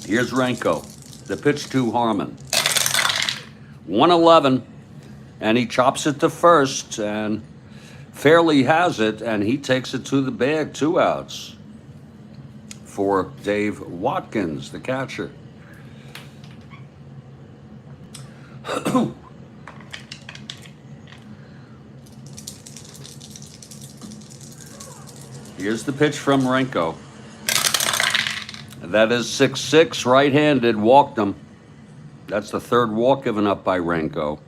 Here's Renko. The pitch to Harmon. 1-11, and he chops it to first, and Fairley has it, and he takes it to the bag. 2 outs for Dave Watkins, the catcher. Here's the pitch from Renko. That is 6-6 right-handed, walked him. That's the 3rd walk given up by Renko.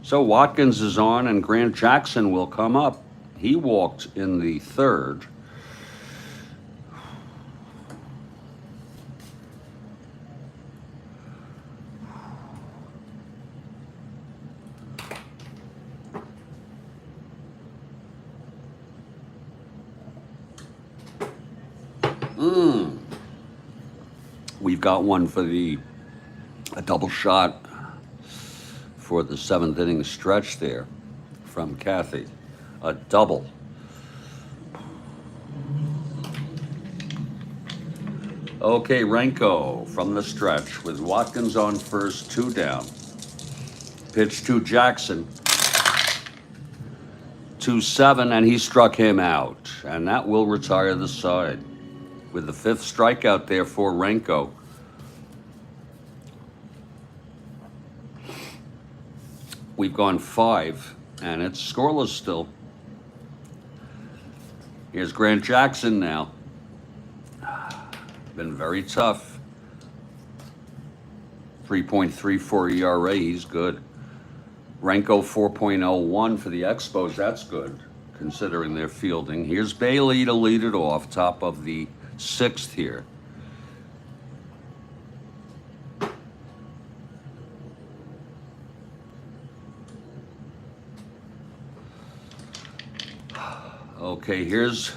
So Watkins is on, and Grant Jackson will come up. He walked in the 3rd. We've got one for a double shot for the 7th inning stretch there from Kathy. A double. Okay, Renko from the stretch with Watkins on first, 2 down. Pitch to Jackson. 2-7, and he struck him out. And that will retire the side with the 5th strikeout there for Renko. We've gone 5, and it's scoreless still. Here's Grant Jackson now. Been very tough. 3.34 ERA, he's good. Renko 4.01 for the Expos, that's good, considering their fielding. Here's Bailey to lead it off, top of the 6th here. Okay, here's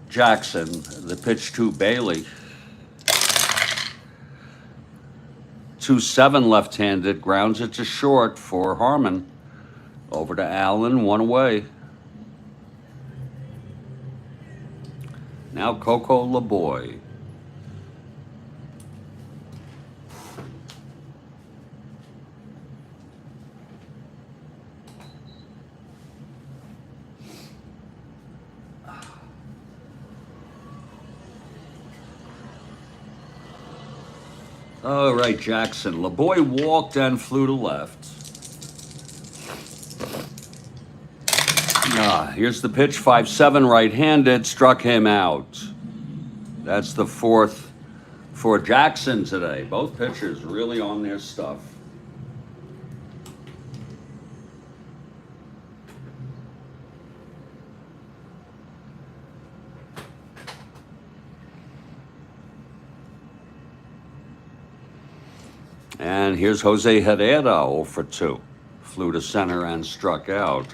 Jackson. The pitch to Bailey. 2-7 left-handed, grounds it to short for Harmon. Over to Allen, one away. Now Coco LeBoy. All right, Jackson. LeBoy walked and flew to left. Here's the pitch, 5-7 right-handed, struck him out. That's the fourth for Jackson today. Both pitchers really on their stuff. And here's Jose Herrera 0 for 2. Flew to center and struck out.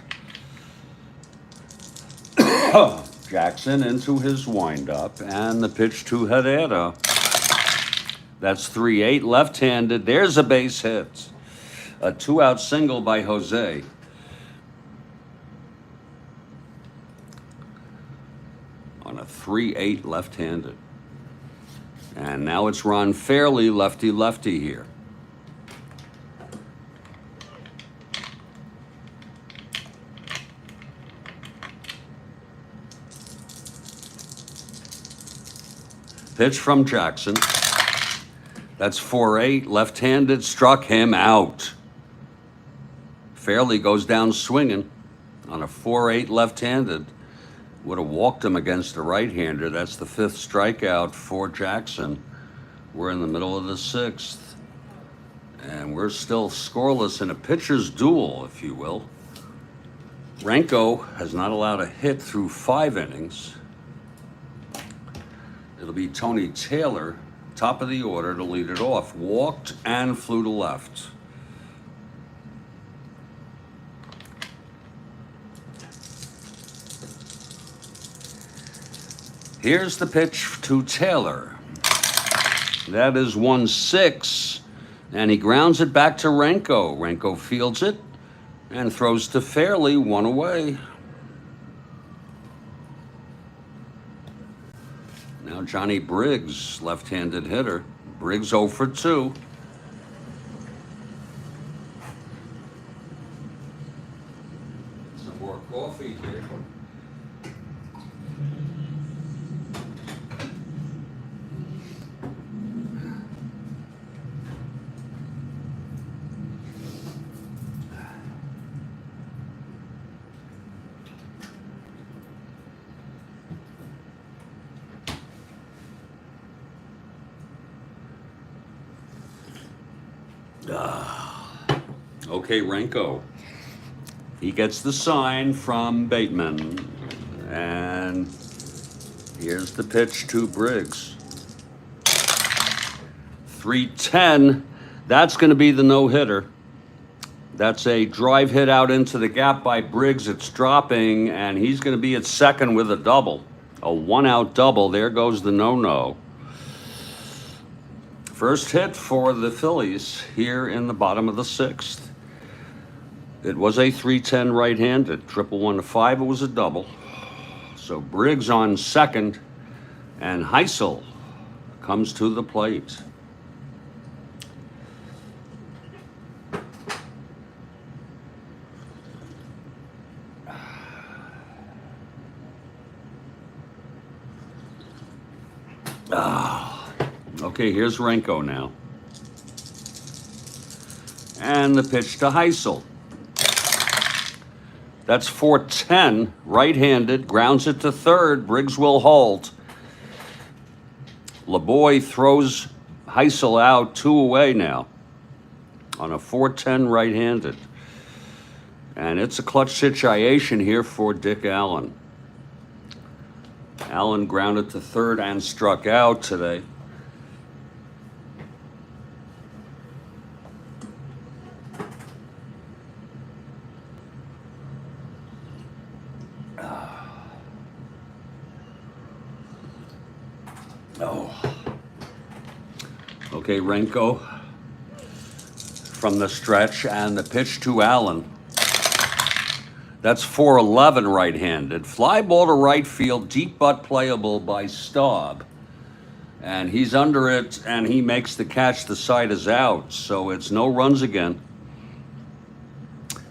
Jackson into his windup, and the pitch to Herrera. That's 3-8 left-handed. There's a base hit. A 2-out single by Jose. On a 3-8 left-handed. And now it's Ron Fairley, lefty-lefty here. Pitch from Jackson. That's 4-8, left-handed, struck him out. Fairley goes down swinging on a 4-8 left-handed. Would have walked him against a right-hander. That's the 5th strikeout for Jackson. We're in the middle of the 6th. And we're still scoreless in a pitcher's duel, if you will. Renko has not allowed a hit through 5 innings. It'll be Tony Taylor, top of the order, to lead it off. Walked and flew to left. Here's the pitch to Taylor. That is 1-6, and he grounds it back to Renko. Renko fields it and throws to Fairley, one away. Now Johnny Briggs, left-handed hitter. Briggs 0 for 2. Some more coffee here. Okay, Renko. He gets the sign from Bateman. And here's the pitch to Briggs. 3-10. That's going to be the no-hitter. That's a drive hit out into the gap by Briggs. It's dropping, and he's going to be at second with a double. A 1-out double. There goes the no-no. First hit for the Phillies here in the bottom of the 6th. It was a 3-10 right-handed. 1-1 to 5, it was a double. So Briggs on second, and Heisel comes to the plate. Okay, here's Renko now. And the pitch to Heisel. That's 4-10, right-handed, grounds it to third. Briggs will hold. LeBoy throws Heisel out, 2 away now on a 4-10 right-handed. And it's a clutch situation here for Dick Allen. Allen grounded to third and struck out today. Okay, Renko from the stretch, and the pitch to Allen. That's 411 right-handed. Fly ball to right field, deep butt playable by Staub. And he's under it, and he makes the catch. The side is out, so it's no runs again.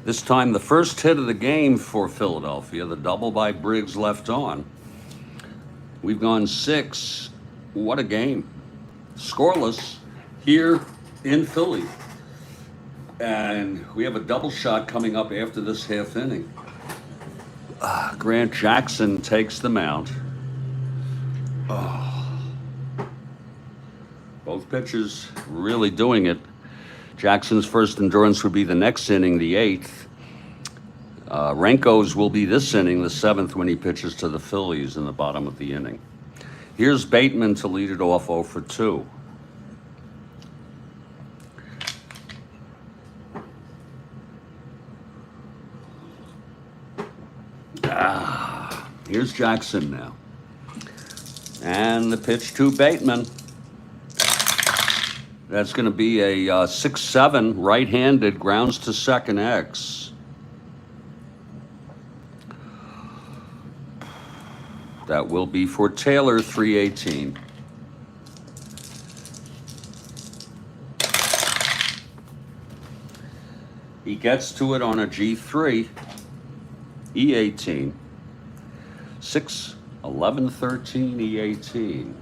This time the first hit of the game for Philadelphia, the double by Briggs left on. We've gone 6. What a game. Scoreless here in Philly. And we have a double shot coming up after this half inning. Grant Jackson takes the mound. Both pitchers really doing it. Jackson's first endurance would be the next inning, the 8th. Renko's will be this inning, the 7th, when he pitches to the Phillies in the bottom of the inning. Here's Bateman to lead it off 0 for 2. Here's Jackson now. And the pitch to Bateman. That's going to be a 6-7 right-handed, grounds to second X. That will be for Taylor, 318. He gets to it on a G3, E18. 6, 11, 13, E18.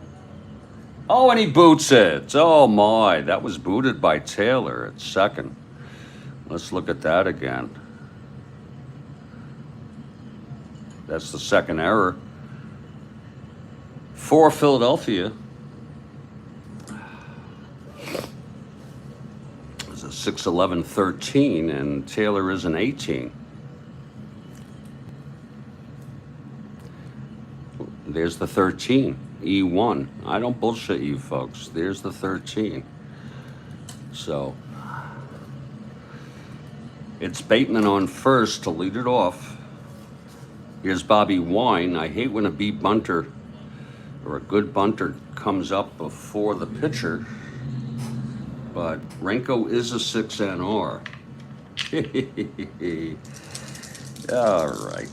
Oh, and he boots it. Oh, my. That was booted by Taylor at second. Let's look at that again. That's the second error for Philadelphia. It's a 6, 11, 13, and Taylor is an 18. There's the 13, E1. I don't bullshit you folks. There's the 13. So it's Bateman on first to lead it off. Here's Bobby Wine. I hate when a B bunter or a good bunter comes up before the pitcher, but Renko is a 6 NR. All right.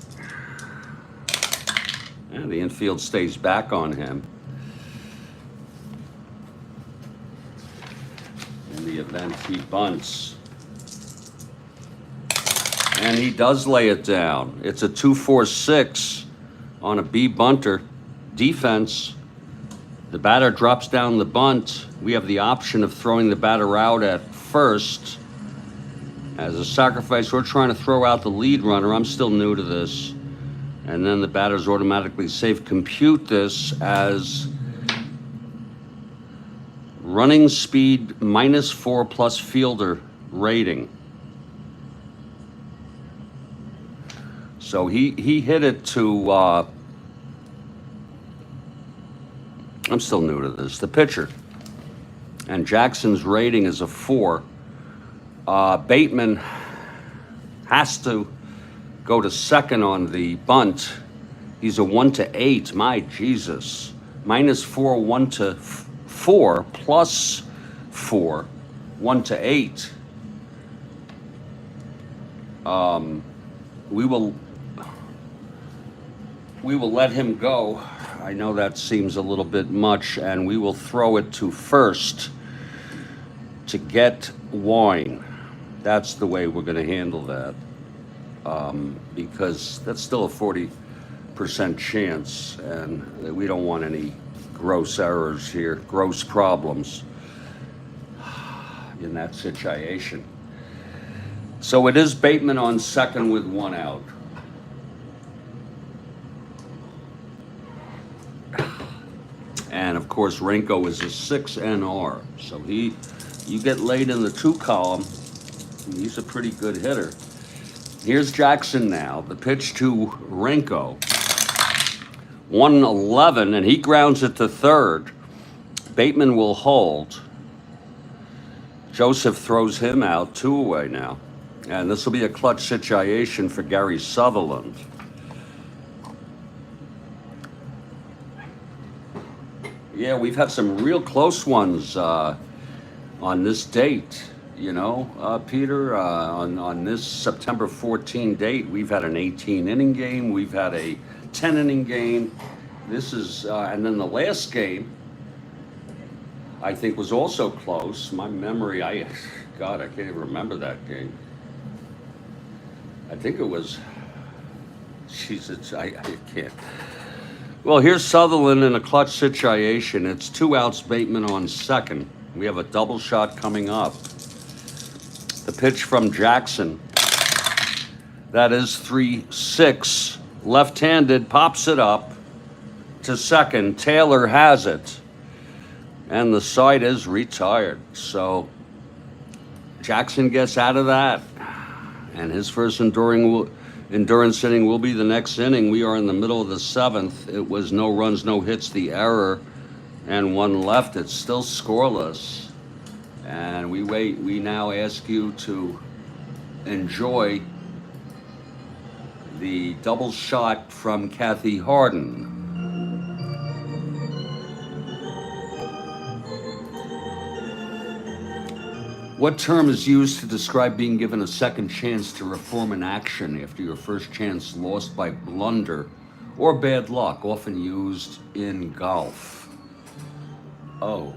And the infield stays back on him. In the event he bunts. And he does lay it down. It's a 2-4-6 on a B bunter. Defense. The batter drops down the bunt. We have the option of throwing the batter out at first. As a sacrifice, we're trying to throw out the lead runner. I'm still new to this. And then the batter's automatically safe. Compute this as running speed -4 plus fielder rating. So he hit it to, I'm still new to this, the pitcher. And Jackson's rating is a 4. Bateman has to go to second on the bunt. He's a 1 to 8. My Jesus. -4, 1 to 4, plus 4, 1 to 8. We will let him go. I know that seems a little bit much, and we will throw it to first to get Wine. That's the way we're going to handle that. Because that's still a 40% chance, and we don't want any gross errors here, gross problems in that situation. So it is Bateman on second with 1 out. And of course, Renko is a 6 NR, so you get laid in the 2 column. He's a pretty good hitter. Here's Jackson now, the pitch to Renko. 111, and he grounds it to third. Bateman will hold. Joseph throws him out, 2 away now. And this will be a clutch situation for Gary Sutherland. Yeah, we've had some real close ones on this date. Peter, on this September 14 date, we've had an 18 inning game, we've had a 10 inning game. This is, and then the last game, I think, was also close. My memory, God, I can't even remember that game. I think it was, I can't. Well, here's Sutherland in a clutch situation. It's 2 outs, Bateman on second. We have a double shot coming up. The pitch from Jackson. That is 3-6. Left-handed, pops it up to second. Taylor has it. And the side is retired. So Jackson gets out of that. And his first endurance inning will be the next inning. We are in the middle of the 7th. It was no runs, no hits, the error, and 1 left. It's still scoreless. And we now ask you to enjoy the double shot from Kathy Harden. What term is used to describe being given a second chance to reform an action after your first chance lost by blunder or bad luck, often used in golf? Oh, God.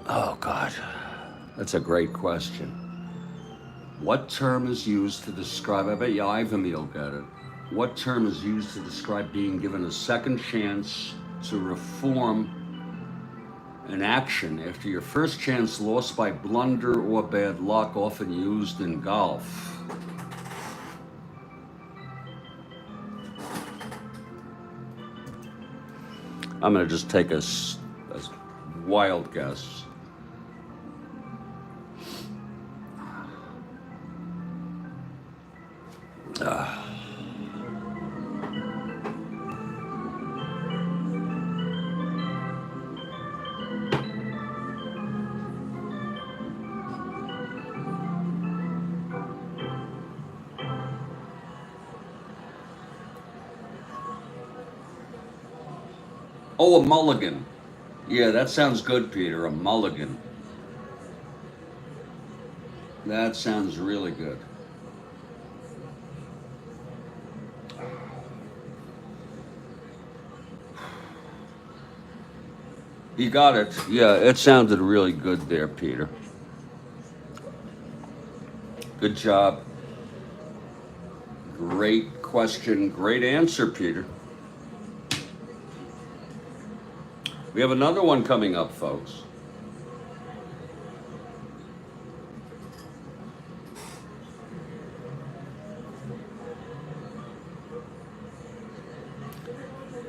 Oh, God. That's a great question. What term is used to describe, I bet you Ivan will get it. What term is used to describe being given a second chance to reform an action after your first chance lost by blunder or bad luck, often used in golf? I'm going to just take a wild guess. Oh, a mulligan. Yeah, that sounds good, Peter. A mulligan. That sounds really good. You got it. Yeah, it sounded really good there, Peter. Good job. Great question. Great answer, Peter. We have another one coming up, folks.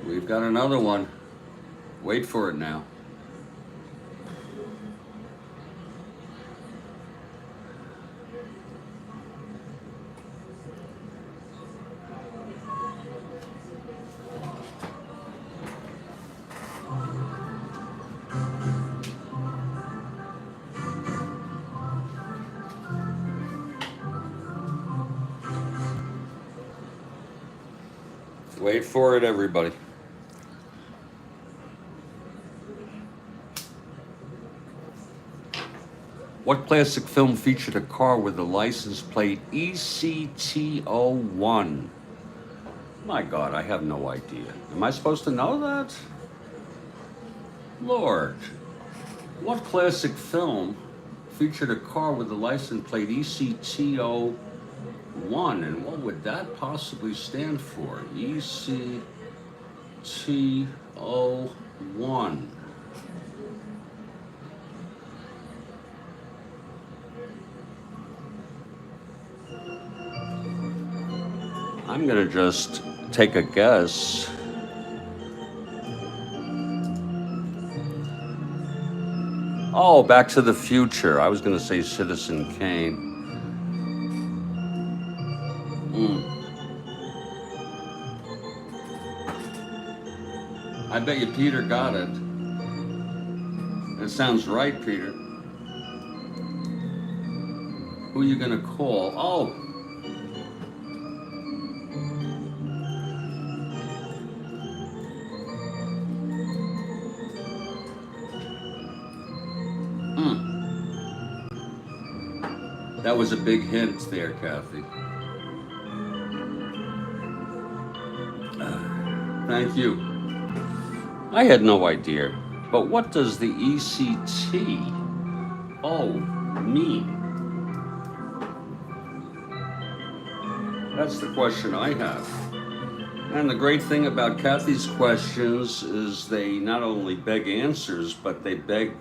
We've got another one. Wait for it now. Wait for it, everybody. What classic film featured a car with the license plate ECT01? My God, I have no idea. Am I supposed to know that? Lord, what classic film featured a car with the license plate ECT01? And what would that possibly stand for? ECT01. I'm going to just take a guess. Oh, Back to the Future. I was going to say Citizen Kane. I bet you Peter got it. It sounds right, Peter. Who are you going to call? Oh. That was a big hint there, Kathy. Thank you. I had no idea. But what does the ECTO mean? That's the question I have. And the great thing about Kathy's questions is they not only beg answers, but they beg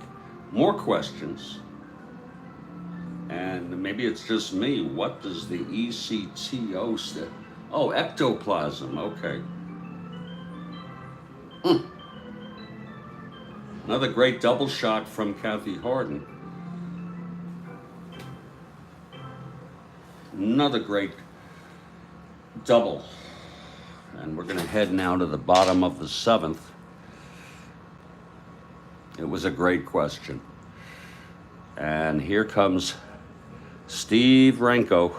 more questions. And maybe it's just me. What does the ECTO stand? Oh, ectoplasm. Okay. Another great double shot from Kathy Harden. Another great double. And we're going to head now to the bottom of the 7th. It was a great question. And here comes Steve Renko.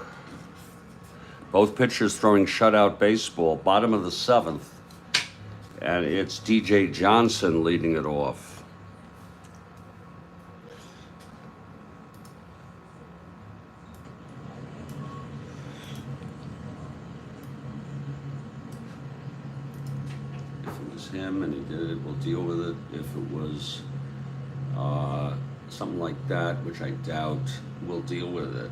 Both pitchers throwing shutout baseball, bottom of the 7th. And it's DJ Johnson leading it off. Him and he did it, we'll deal with it. If it was something like that, which I doubt, we'll deal with it.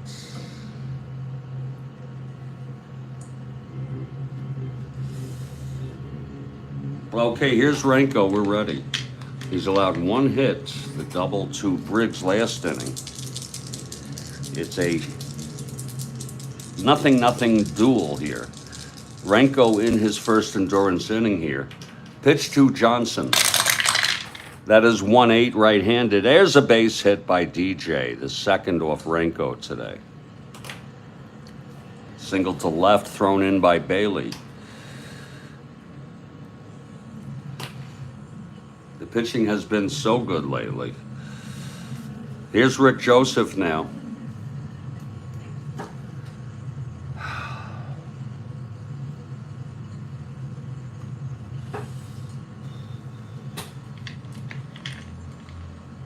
Okay, here's Renko, we're ready. He's allowed one hit, the double to Briggs last inning. It's a nothing duel here. Renko in his first endurance inning here. Pitch to Johnson. That is 1-8 right-handed. There's a base hit by DJ, the second off Renko today. Single to left, thrown in by Bailey. The pitching has been so good lately. Here's Rick Joseph now.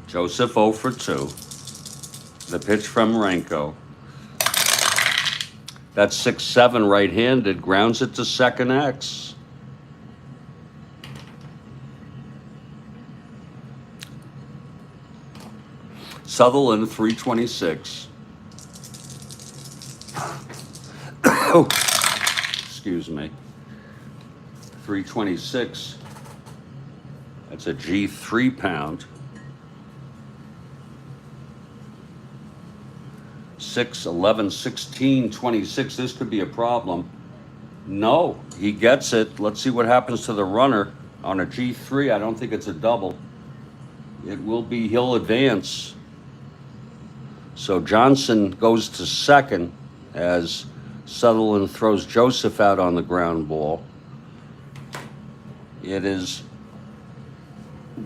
Joseph 0 for 2. The pitch from Renko. That's 6-7 right-handed. Grounds it to second X. Sutherland 326. Oh, excuse me. 326. That's a G3 pound. 6, 11, 16, 26. This could be a problem. No, he gets it. Let's see what happens to the runner on a G3. I don't think it's a double. It will be, he'll advance. So Johnson goes to second as Sutherland throws Joseph out on the ground ball. It is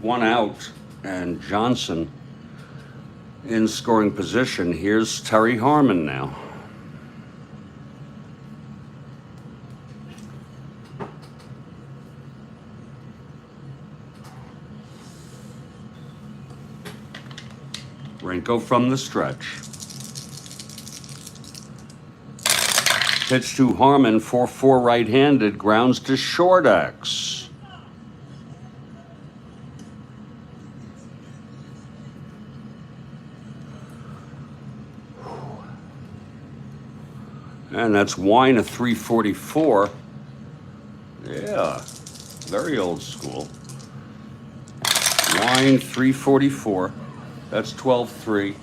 1 out and Johnson in scoring position. Here's Terry Harmon now. Renko from the stretch. Pitch to Harmon, 4-4 right-handed, grounds to short X. And that's Wine, a 344. Yeah, very old school. Wine, 344. That's 12-3.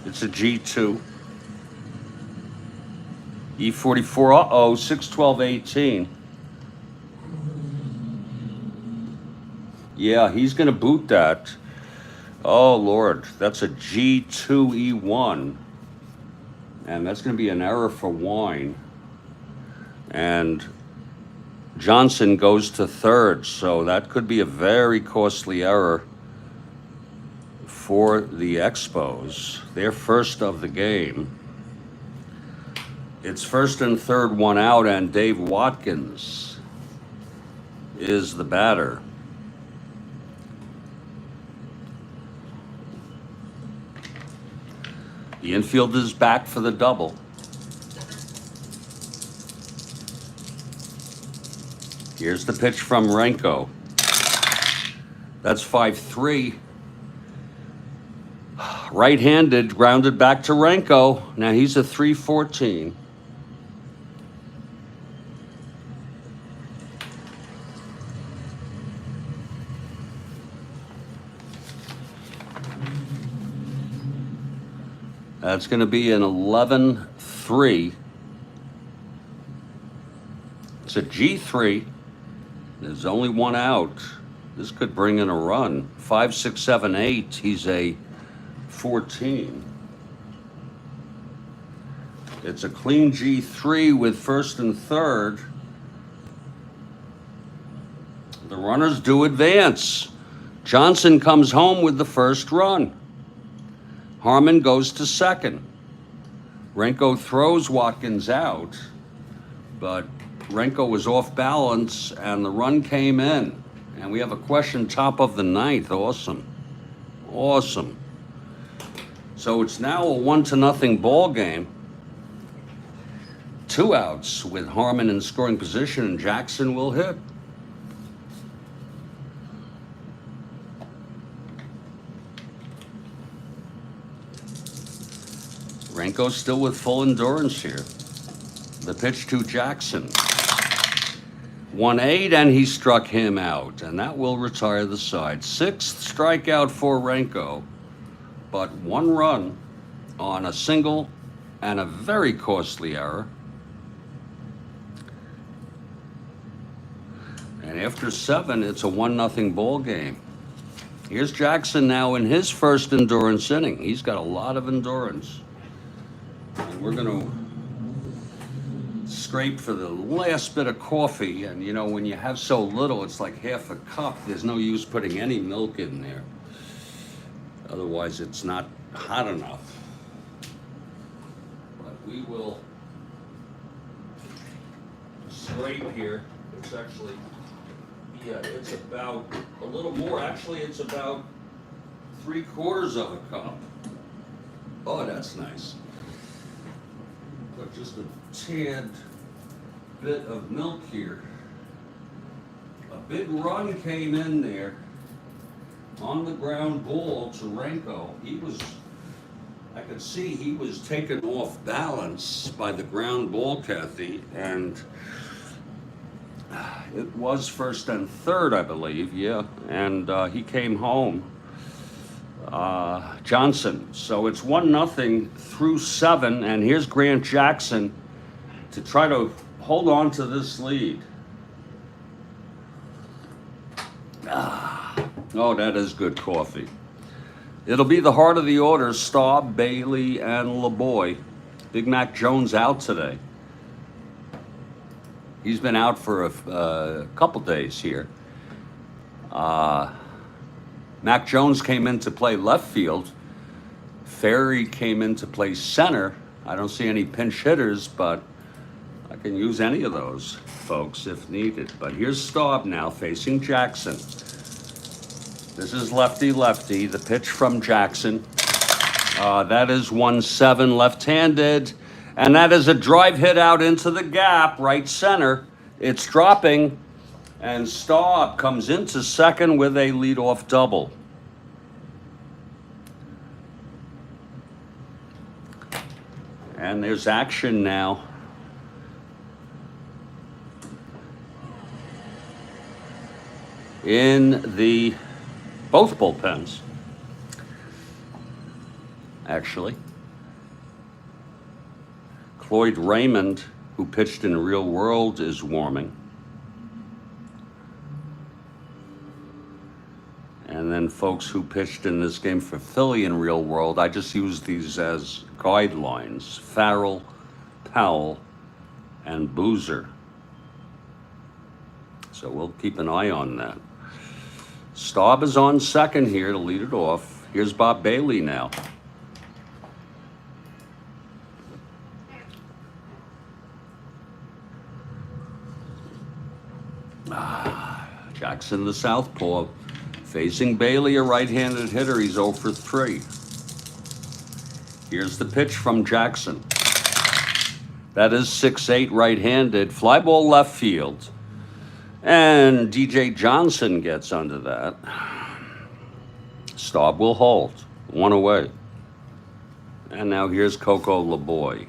It's a G2. E44, uh-oh, 6-12-18. Yeah, he's going to boot that. Oh, Lord, that's a G2E1. And that's going to be an error for Wine. And Johnson goes to third, so that could be a very costly error for the Expos. They're first of the game. It's first and third, 1 out, and Dave Watkins is the batter. The infield is back for the double. Here's the pitch from Renko. That's 5-3. Right-handed, grounded back to Renko. Now he's a 3-14. That's going to be an 11-3. It's a G3. There's only one out. This could bring in a run. 5, 6, 7, 8. He's a 14. It's a clean G3 with first and third. The runners do advance. Johnson comes home with the first run. Harmon goes to second. Renko throws Watkins out, but Renko was off balance and the run came in. And we have a question, top of the ninth. Awesome. Awesome. So it's now a 1-0 ball game. 2 outs with Harmon in scoring position, and Jackson will hit. Renko still with full endurance here. The pitch to Jackson. 1-8, and he struck him out, and that will retire the side. 6th strikeout for Renko, but 1 run on a single and a very costly error. And after 7, it's a 1-0 ball game. Here's Jackson now in his first endurance inning. He's got a lot of endurance. And we're going to scrape for the last bit of coffee. And you know, when you have so little, it's like half a cup. There's no use putting any milk in there. Otherwise, it's not hot enough. But we will scrape here. It's actually, yeah, it's about a little more. Actually, it's about 3/4 of a cup. Oh, that's nice. But just a tad bit of milk here. A big run came in there on the ground ball to Renko. I could see he was taken off balance by the ground ball, Kathy, and it was first and third, I believe, yeah, and he came home. Johnson. So it's 1-0 through 7, and here's Grant Jackson to try to hold on to this lead. Oh, that is good coffee. It'll be the heart of the order: Staub, Bailey, and LeBoy. Big Mac Jones out today. He's been out for a couple days here. Mac Jones came in to play left field. Ferry came in to play center. I don't see any pinch hitters, but I can use any of those folks if needed. But here's Staub now facing Jackson. This is lefty-lefty, the pitch from Jackson. That is 1-7 left-handed, and that is a drive hit out into the gap, right center. It's dropping, and Staub comes into second with a leadoff double. And there's action now. In both bullpens, actually. Cloyd Raymond, who pitched in Real World, is warming. And then folks who pitched in this game for Philly in Real World, I just use these as guidelines: Farrell, Powell, and Boozer. So we'll keep an eye on that. Staub is on second here to lead it off. Here's Bob Bailey now. Jackson, the southpaw, facing Bailey, a right-handed hitter. He's 0 for 3. Here's the pitch from Jackson. That is 6-8 right-handed. Fly ball left field. And DJ Johnson gets under that. Staub will hold. 1 away. And now here's Coco LeBoy.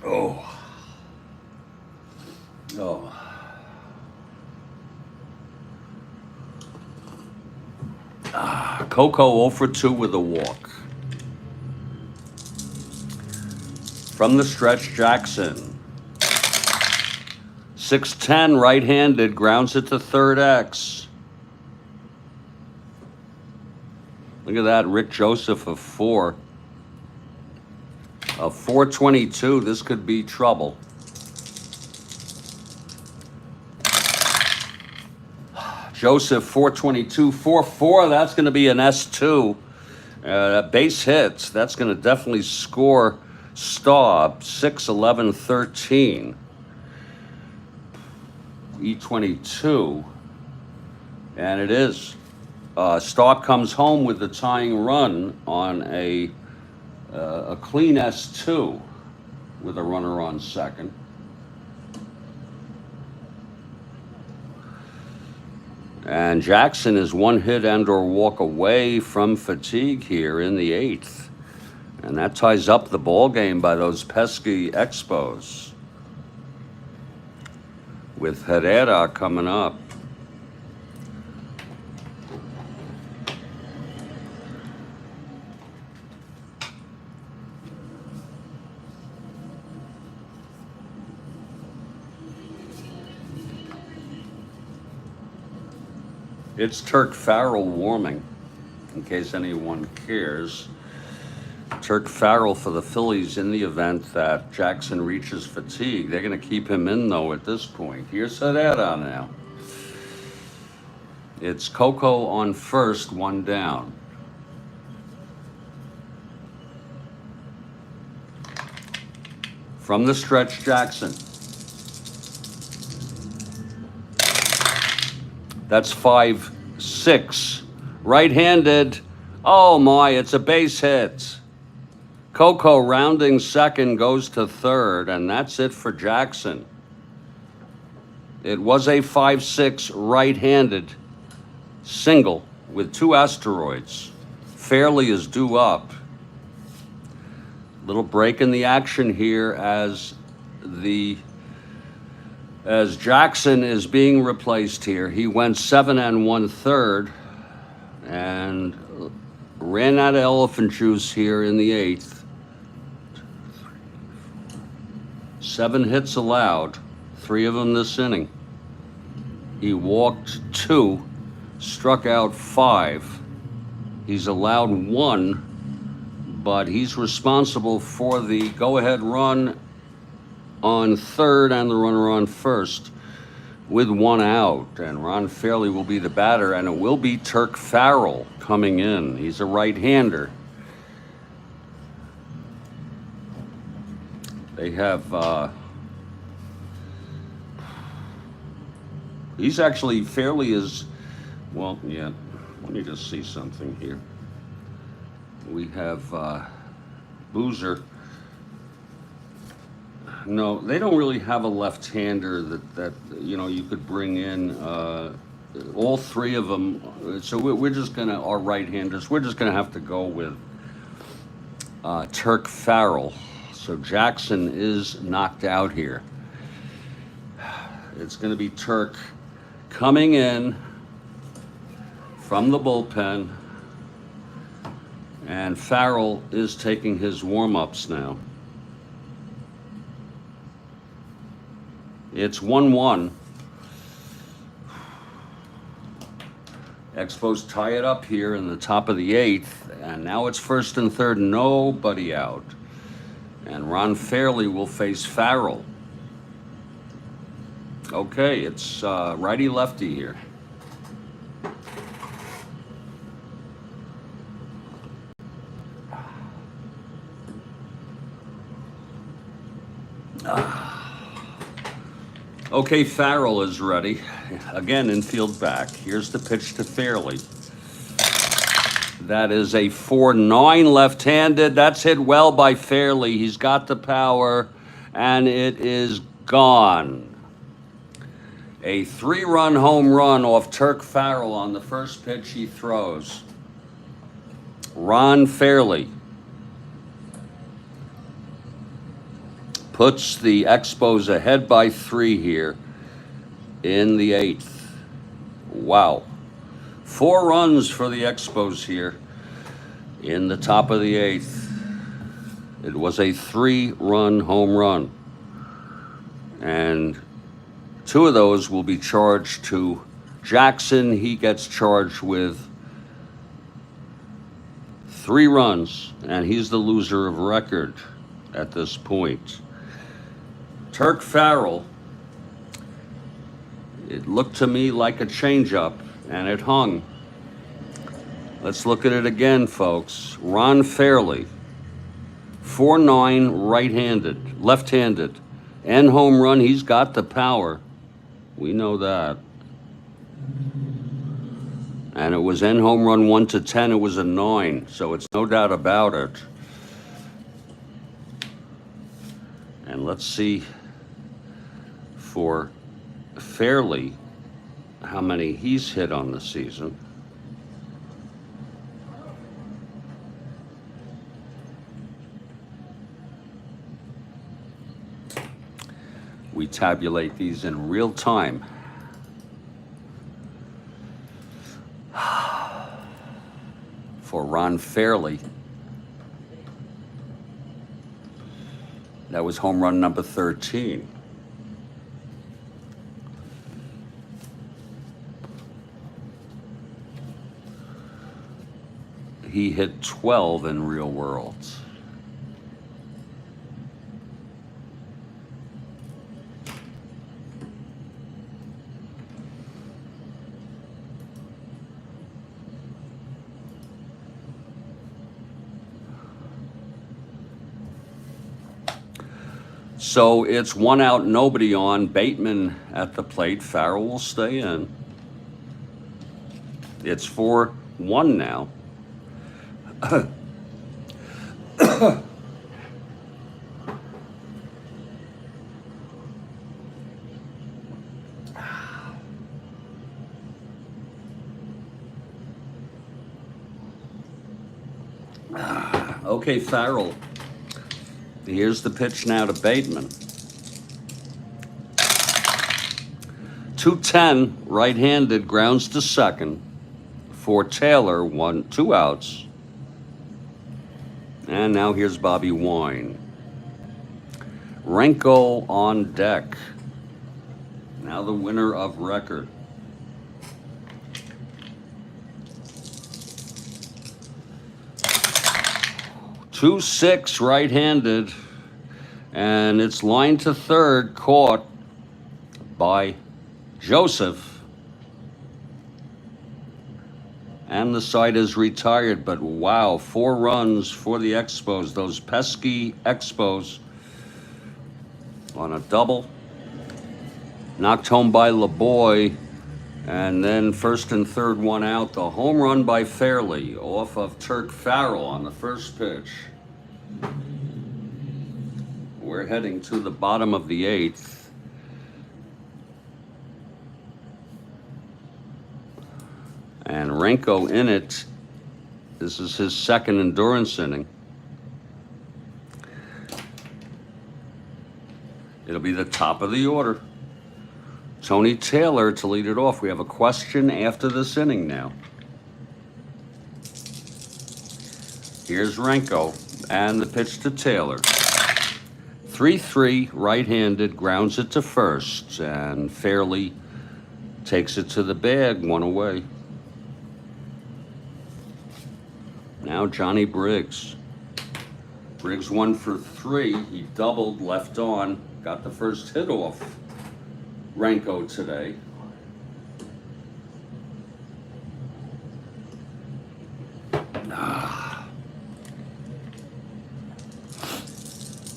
Oh. Oh. Coco 0 for 2 with a walk. From the stretch, Jackson. 6-10 right-handed, grounds it to third X. Look at that, Rick Joseph of 4. A 422, this could be trouble. Joseph 422, 4-4, that's going to be an S2. Base hits, that's going to definitely score Staub 6-11-13. E22, and it is. Staub comes home with the tying run on a clean S2 with a runner on second. And Jackson is 1 hit and or walk away from fatigue here in the 8th. And that ties up the ball game by those pesky Expos. With Herrera coming up. It's Turk Farrell warming, in case anyone cares. Turk Farrell for the Phillies in the event that Jackson reaches fatigue. They're going to keep him in, though, at this point. Here's Herrera now. It's Coco on first, 1 down. From the stretch, Jackson. That's 5-6. Right-handed. Oh, my, it's a base hit. Coco rounding second goes to third, and that's it for Jackson. It was a 5-6 right-handed single with 2 asteroids. Fairley is due up. Little break in the action here as Jackson is being replaced here. He went 7 1/3 and ran out of elephant juice here in the 8th. 7 hits allowed, 3 of them this inning. He walked 2, struck out 5. He's allowed 1, but he's responsible for the go-ahead run on third and the runner on first with 1 out. And Ron Fairley will be the batter, and it will be Turk Farrell coming in. He's a right-hander. They have, he's actually, Fairley is, well, yeah, let me just see something here. We have Boozer. No, they don't really have a left-hander that you know you could bring in. All 3 of them. So we're just gonna, our right-handers. We're just gonna have to go with Turk Farrell. So Jackson is knocked out here. It's gonna be Turk coming in from the bullpen, and Farrell is taking his warm-ups now. It's 1-1. Expos tie it up here in the top of the 8th, and now it's first and third, nobody out. And Ron Fairley will face Farrell. Okay, it's righty-lefty here. Okay, Farrell is ready. Again, infield back. Here's the pitch to Fairley. That is a 4-9 left-handed. That's hit well by Fairley. He's got the power, and it is gone. A 3-run home run off Turk Farrell on the first pitch he throws. Ron Fairley puts the Expos ahead by 3 here in the 8th. Wow. 4 runs for the Expos here in the top of the 8th. It was a 3-run home run. And 2 of those will be charged to Jackson. He gets charged with 3 runs, and he's the loser of record at this point. Turk Farrell, it looked to me like a changeup, and it hung. Let's look at it again, folks. Ron Fairley, 4-9 right-handed, left-handed, and home run. He's got the power. We know that. And it was N home run 1-10. It was a 9, so it's no doubt about it. And let's see for Fairley how many he's hit on the season. We tabulate these in real time. For Ron Fairley, that was home run number 13. He hit 12 in real worlds. So it's 1 out, nobody on. Bateman at the plate. Farrell will stay in. It's 4-1 now. Okay, Farrell. Here's the pitch now to Bateman. 2-10, right-handed, grounds to second. For Taylor, 2 outs. And now here's Bobby Wine. Renko on deck. Now the winner of record. 2-6 right-handed, and it's line to third, caught by Joseph. And the side is retired, but wow, 4 runs for the Expos, those pesky Expos, on a double. Knocked home by LeBoy, and then first and third 1 out. The home run by Fairley off of Turk Farrell on the first pitch. We're heading to the bottom of the 8th. And Renko in it. This is his second endurance inning. It'll be the top of the order. Tony Taylor to lead it off. We have a question after this inning now. Here's Renko and the pitch to Taylor. 3-3, right-handed, grounds it to first, and Fairley takes it to the bag, 1 away. Now Johnny Briggs. Briggs 1 for 3. He doubled, left on, got the first hit off Renko today.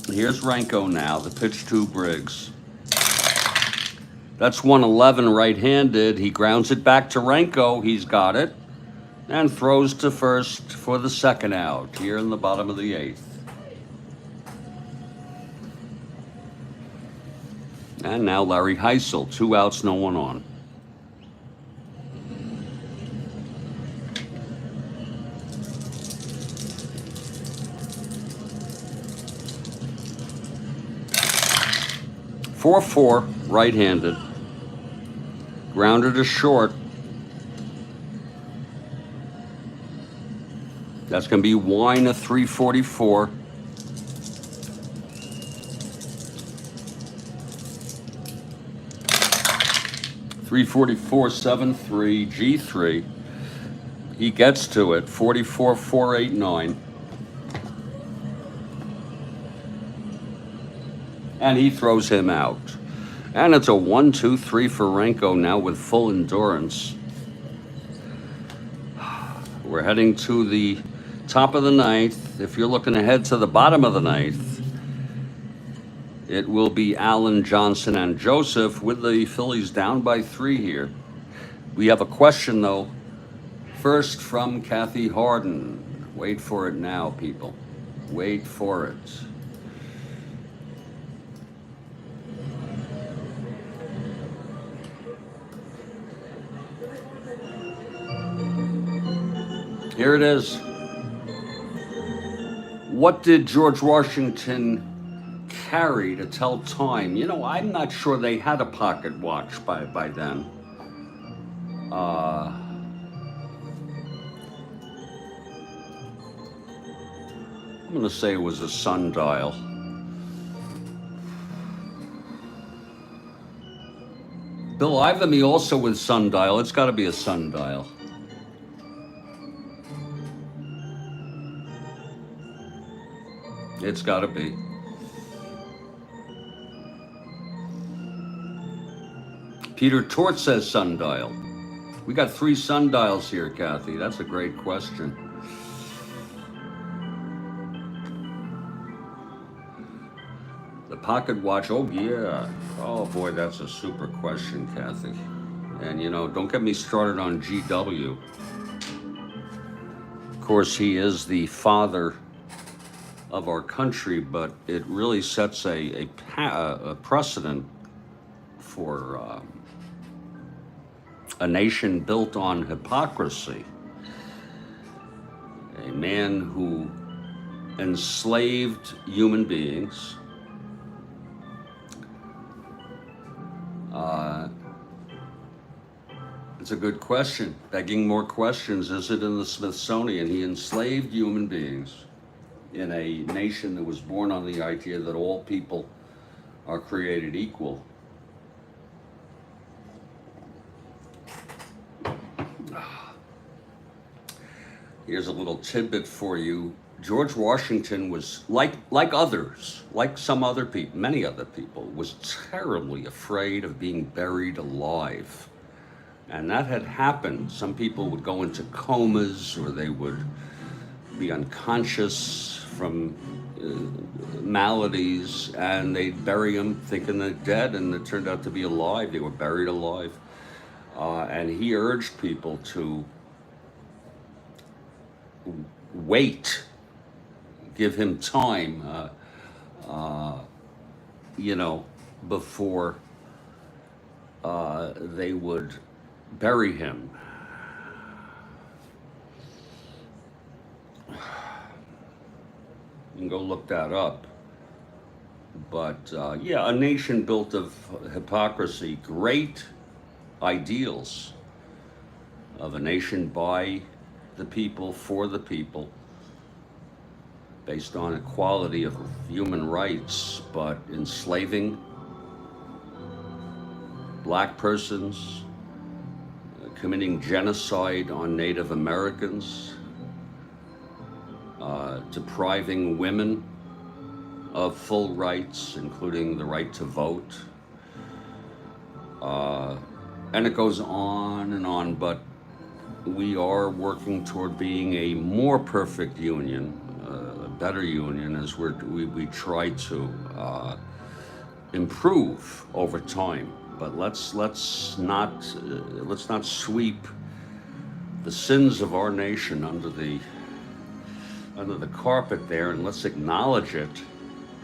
Here's Renko now, the pitch to Briggs. That's 111 right-handed. He grounds it back to Renko. He's got it. And throws to first for the second out here in the bottom of the eighth. And now Larry Heisel, 2 outs, no one on. Four, right-handed. Grounded to short. That's going to be Wine of 344. .344, 7-3, G3. He gets to it, 44, 489. And he throws him out. And it's a 1-2-3 for Renko now with full endurance. We're heading to the top of the ninth. If you're looking ahead to the bottom of the ninth, it will be Allen, Johnson, and Joseph with the Phillies down by 3 here. We have a question, though. First from Kathy Harden. Wait for it now, people. Wait for it. Here it is. What did George Washington carry to tell time? You know, I'm not sure they had a pocket watch by then. I'm going to say it was a sundial. Bill Ivamy also with sundial. It's got to be a sundial. It's got to be. Peter Tort says sundial. We got 3 sundials here, Kathy. That's a great question. The pocket watch, oh yeah. Oh boy, that's a super question, Kathy. And you know, don't get me started on GW. Of course, he is the father of our country, but it really sets a precedent for a nation built on hypocrisy. A man who enslaved human beings, it's a good question, begging more questions. Is it in the Smithsonian? He enslaved human beings in a nation that was born on the idea that all people are created equal. Here's a little tidbit for you. George Washington was, like others, like some other people, many other people, was terribly afraid of being buried alive. And that had happened. Some people would go into comas, or they would be unconscious from maladies, and they'd bury them thinking they're dead, and it turned out to be alive. They were buried alive. And he urged people to wait, give him time, you know, before they would bury him. You can go look that up. But yeah, a nation built of hypocrisy, great ideals of a nation by the people, for the people, based on equality of human rights, but enslaving black persons, committing genocide on Native Americans, depriving women of full rights, including the right to vote. And it goes on, but we are working toward being a more perfect union, a better union, as we try to improve over time. But let's not sweep the sins of our nation under the carpet there, and let's acknowledge it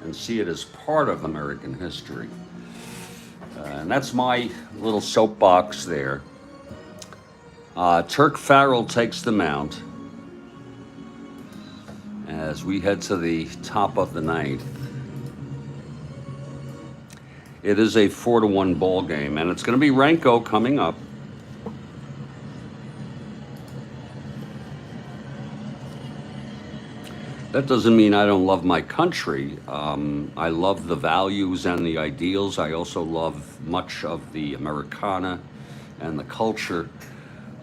and see it as part of American history. And that's my little soapbox there. Turk Farrell takes the mound as we head to the top of the ninth. It is a 4-1 ball game, and it's going to be Renko coming up. That doesn't mean I don't love my country. I love the values and the ideals. I also love much of the Americana and the culture.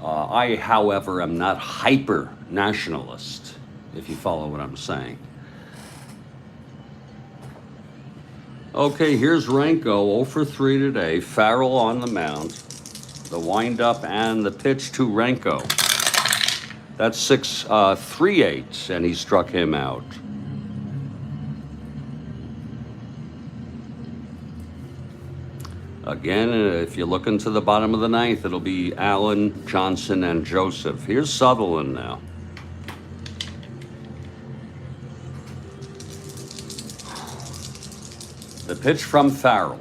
I, however, am not hyper nationalist, if you follow what I'm saying. Okay, here's Renko, 0 for 3 today. Farrell on the mound. The windup and the pitch to Renko. That's 3-8, and he struck him out. Again, if you look into the bottom of the ninth, it'll be Allen, Johnson, and Joseph. Here's Sutherland now. The pitch from Farrell.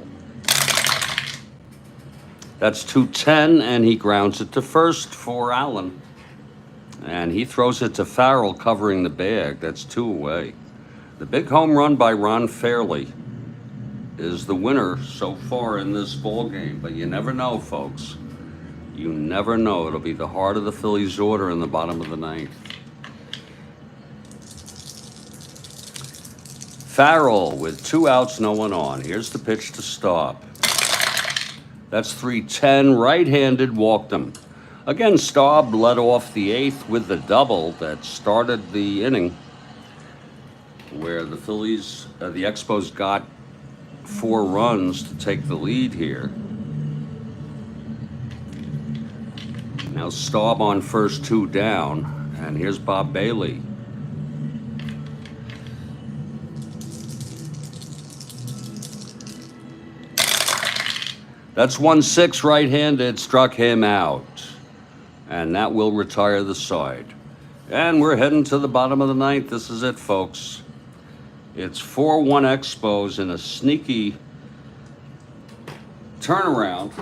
That's 2-10, and he grounds it to first for Allen. And he throws it to Farrell, covering the bag. That's 2 away. The big home run by Ron Fairley is the winner so far in this ball game. But you never know, folks. You never know. It'll be the heart of the Phillies' order in the bottom of the ninth. Farrell with 2 outs, no one on. Here's the pitch to Staub. That's 3-10, right-handed, walked him. Again, Staub led off the 8th with the double that started the inning, where the Phillies, the Expos got 4 runs to take the lead here. Now Staub on first, 2 down, and here's Bob Bailey. That's 1-6, right-handed, struck him out. And that will retire the side. And we're heading to the bottom of the ninth. This is it, folks. It's 4-1 Expos in a sneaky turnaround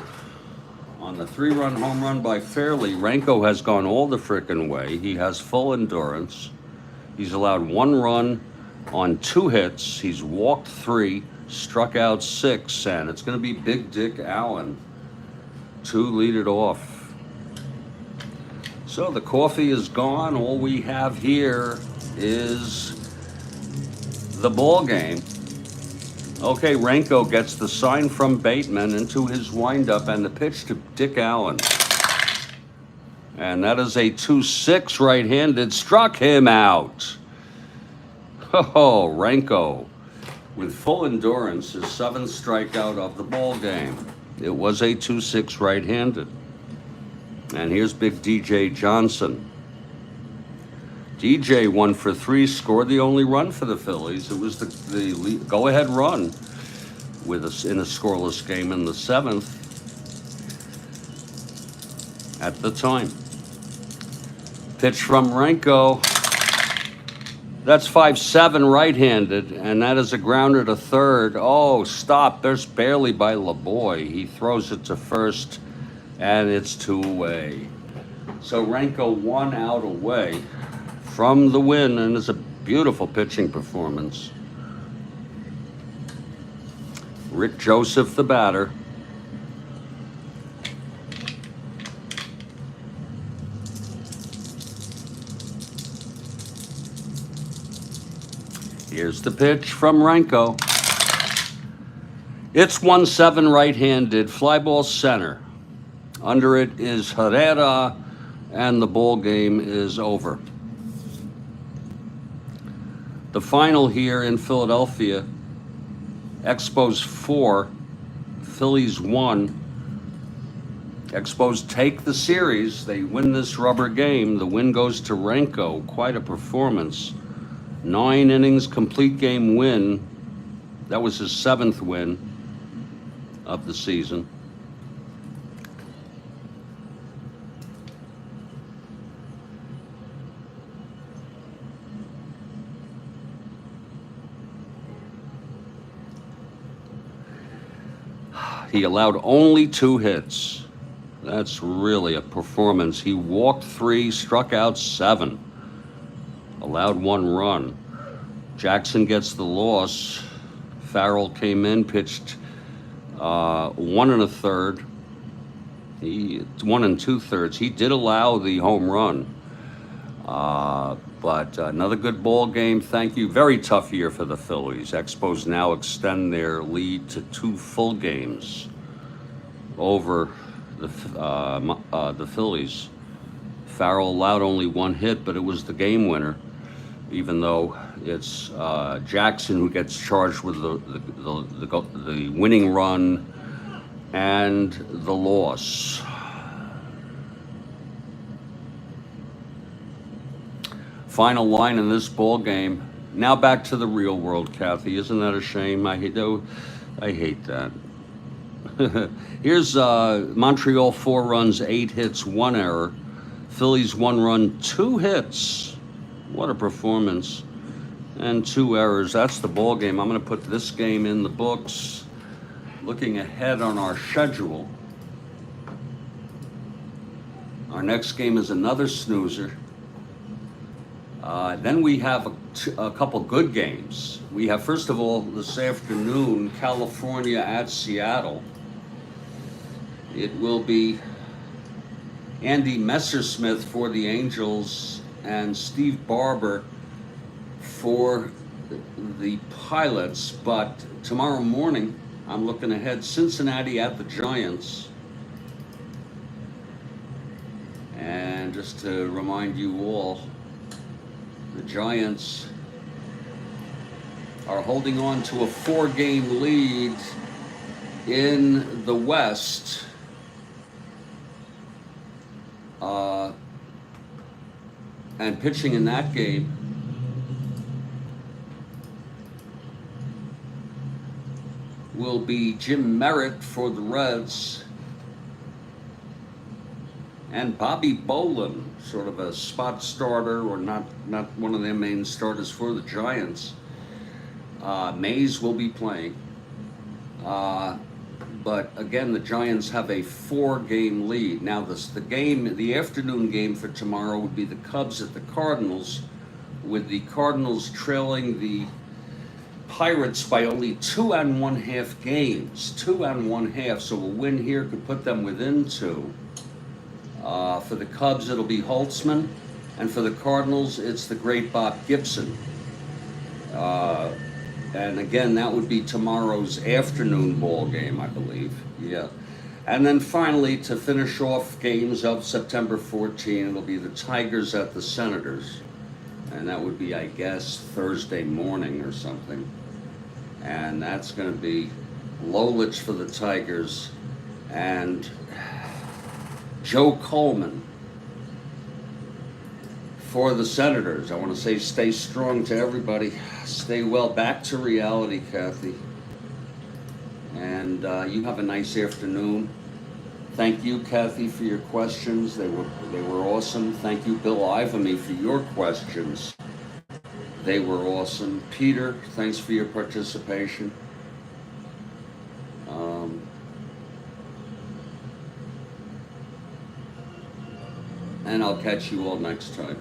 on the 3-run home run by Fairley. Renko has gone all the frickin' way. He has full endurance. He's allowed 1 run on 2 hits. He's walked 3, struck out 6, and it's going to be Big Dick Allen to lead it off. So the coffee is gone. All we have here is the ball game. Okay, Renko gets the sign from Bateman into his windup and the pitch to Dick Allen. And that is a 2-6, right-handed, struck him out. Oh, Renko with full endurance, his 7th strikeout of the ball game. It was a 2-6, right-handed. And here's big DJ Johnson. DJ 1 for 3, scored the only run for the Phillies. It was the go-ahead run with us in a scoreless game in the 7th at the time. Pitch from Renko. That's 5-7, right-handed, and that is a grounder to third. Oh, stop. There's barely by LeBoy. He throws it to first, and it's 2 away. So Renko 1 out away from the win, and it's a beautiful pitching performance. Rick Joseph, the batter. Here's the pitch from Renko. It's 1-7, right-handed, fly ball center. Under it is Herrera, and the ball game is over. The final here in Philadelphia, Expos 4, Phillies 1. Expos take the series. They win this rubber game. The win goes to Renko. Quite a performance. 9 innings, complete game win. That was his 7th win of the season. He allowed only 2 hits. That's really a performance. He walked 3, struck out 7, allowed 1 run. Jackson gets the loss. Farrell came in, pitched 1 1/3. 1 2/3. He did allow the home run, but another good ball game. Thank you. Very tough year for the Phillies. Expos now extend their lead to 2 full games over the Phillies. Farrell allowed only 1 hit, but it was the game winner, even though it's Jackson who gets charged with the winning run and the loss. Final line in this ball game. Now back to the real world, Kathy. Isn't that a shame? I hate that. Here's Montreal 4 runs, 8 hits, 1 error. Phillies 1 run, 2 hits. What a performance. And 2 errors. That's the ball game. I'm going to put this game in the books. Looking ahead on our schedule, our next game is another snoozer. Then we have a couple good games. We have, first of all, this afternoon, California at Seattle. It will be Andy Messersmith for the Angels and Steve Barber for the Pilots. But tomorrow morning, I'm looking ahead, Cincinnati at the Giants. And just to remind you all, the Giants are holding on to a 4-game lead in the West. And pitching in that game will be Jim Merritt for the Reds and Bobby Bolin, sort of a spot starter or not one of their main starters for the Giants. Mays will be playing. But again, the Giants have a 4-game lead. Now the afternoon game for tomorrow would be the Cubs at the Cardinals, with the Cardinals trailing the Pirates by only 2 1/2 games. 2 1/2, so a win here could put them within 2. For the Cubs, it'll be Holtzman, and for the Cardinals, it's the great Bob Gibson. And again, that would be tomorrow's afternoon ball game, I believe. Yeah. And then finally, to finish off games of September 14, it'll be the Tigers at the Senators. And that would be, I guess, Thursday morning or something. And that's going to be Lolich for the Tigers and Joe Coleman for the Senators. I want to say stay strong to everybody. Stay well. Back to reality, Kathy. And you have a nice afternoon. Thank you, Kathy, for your questions. They were awesome. Thank you, Bill Ivamy, for your questions. They were awesome. Peter, thanks for your participation. And I'll catch you all next time.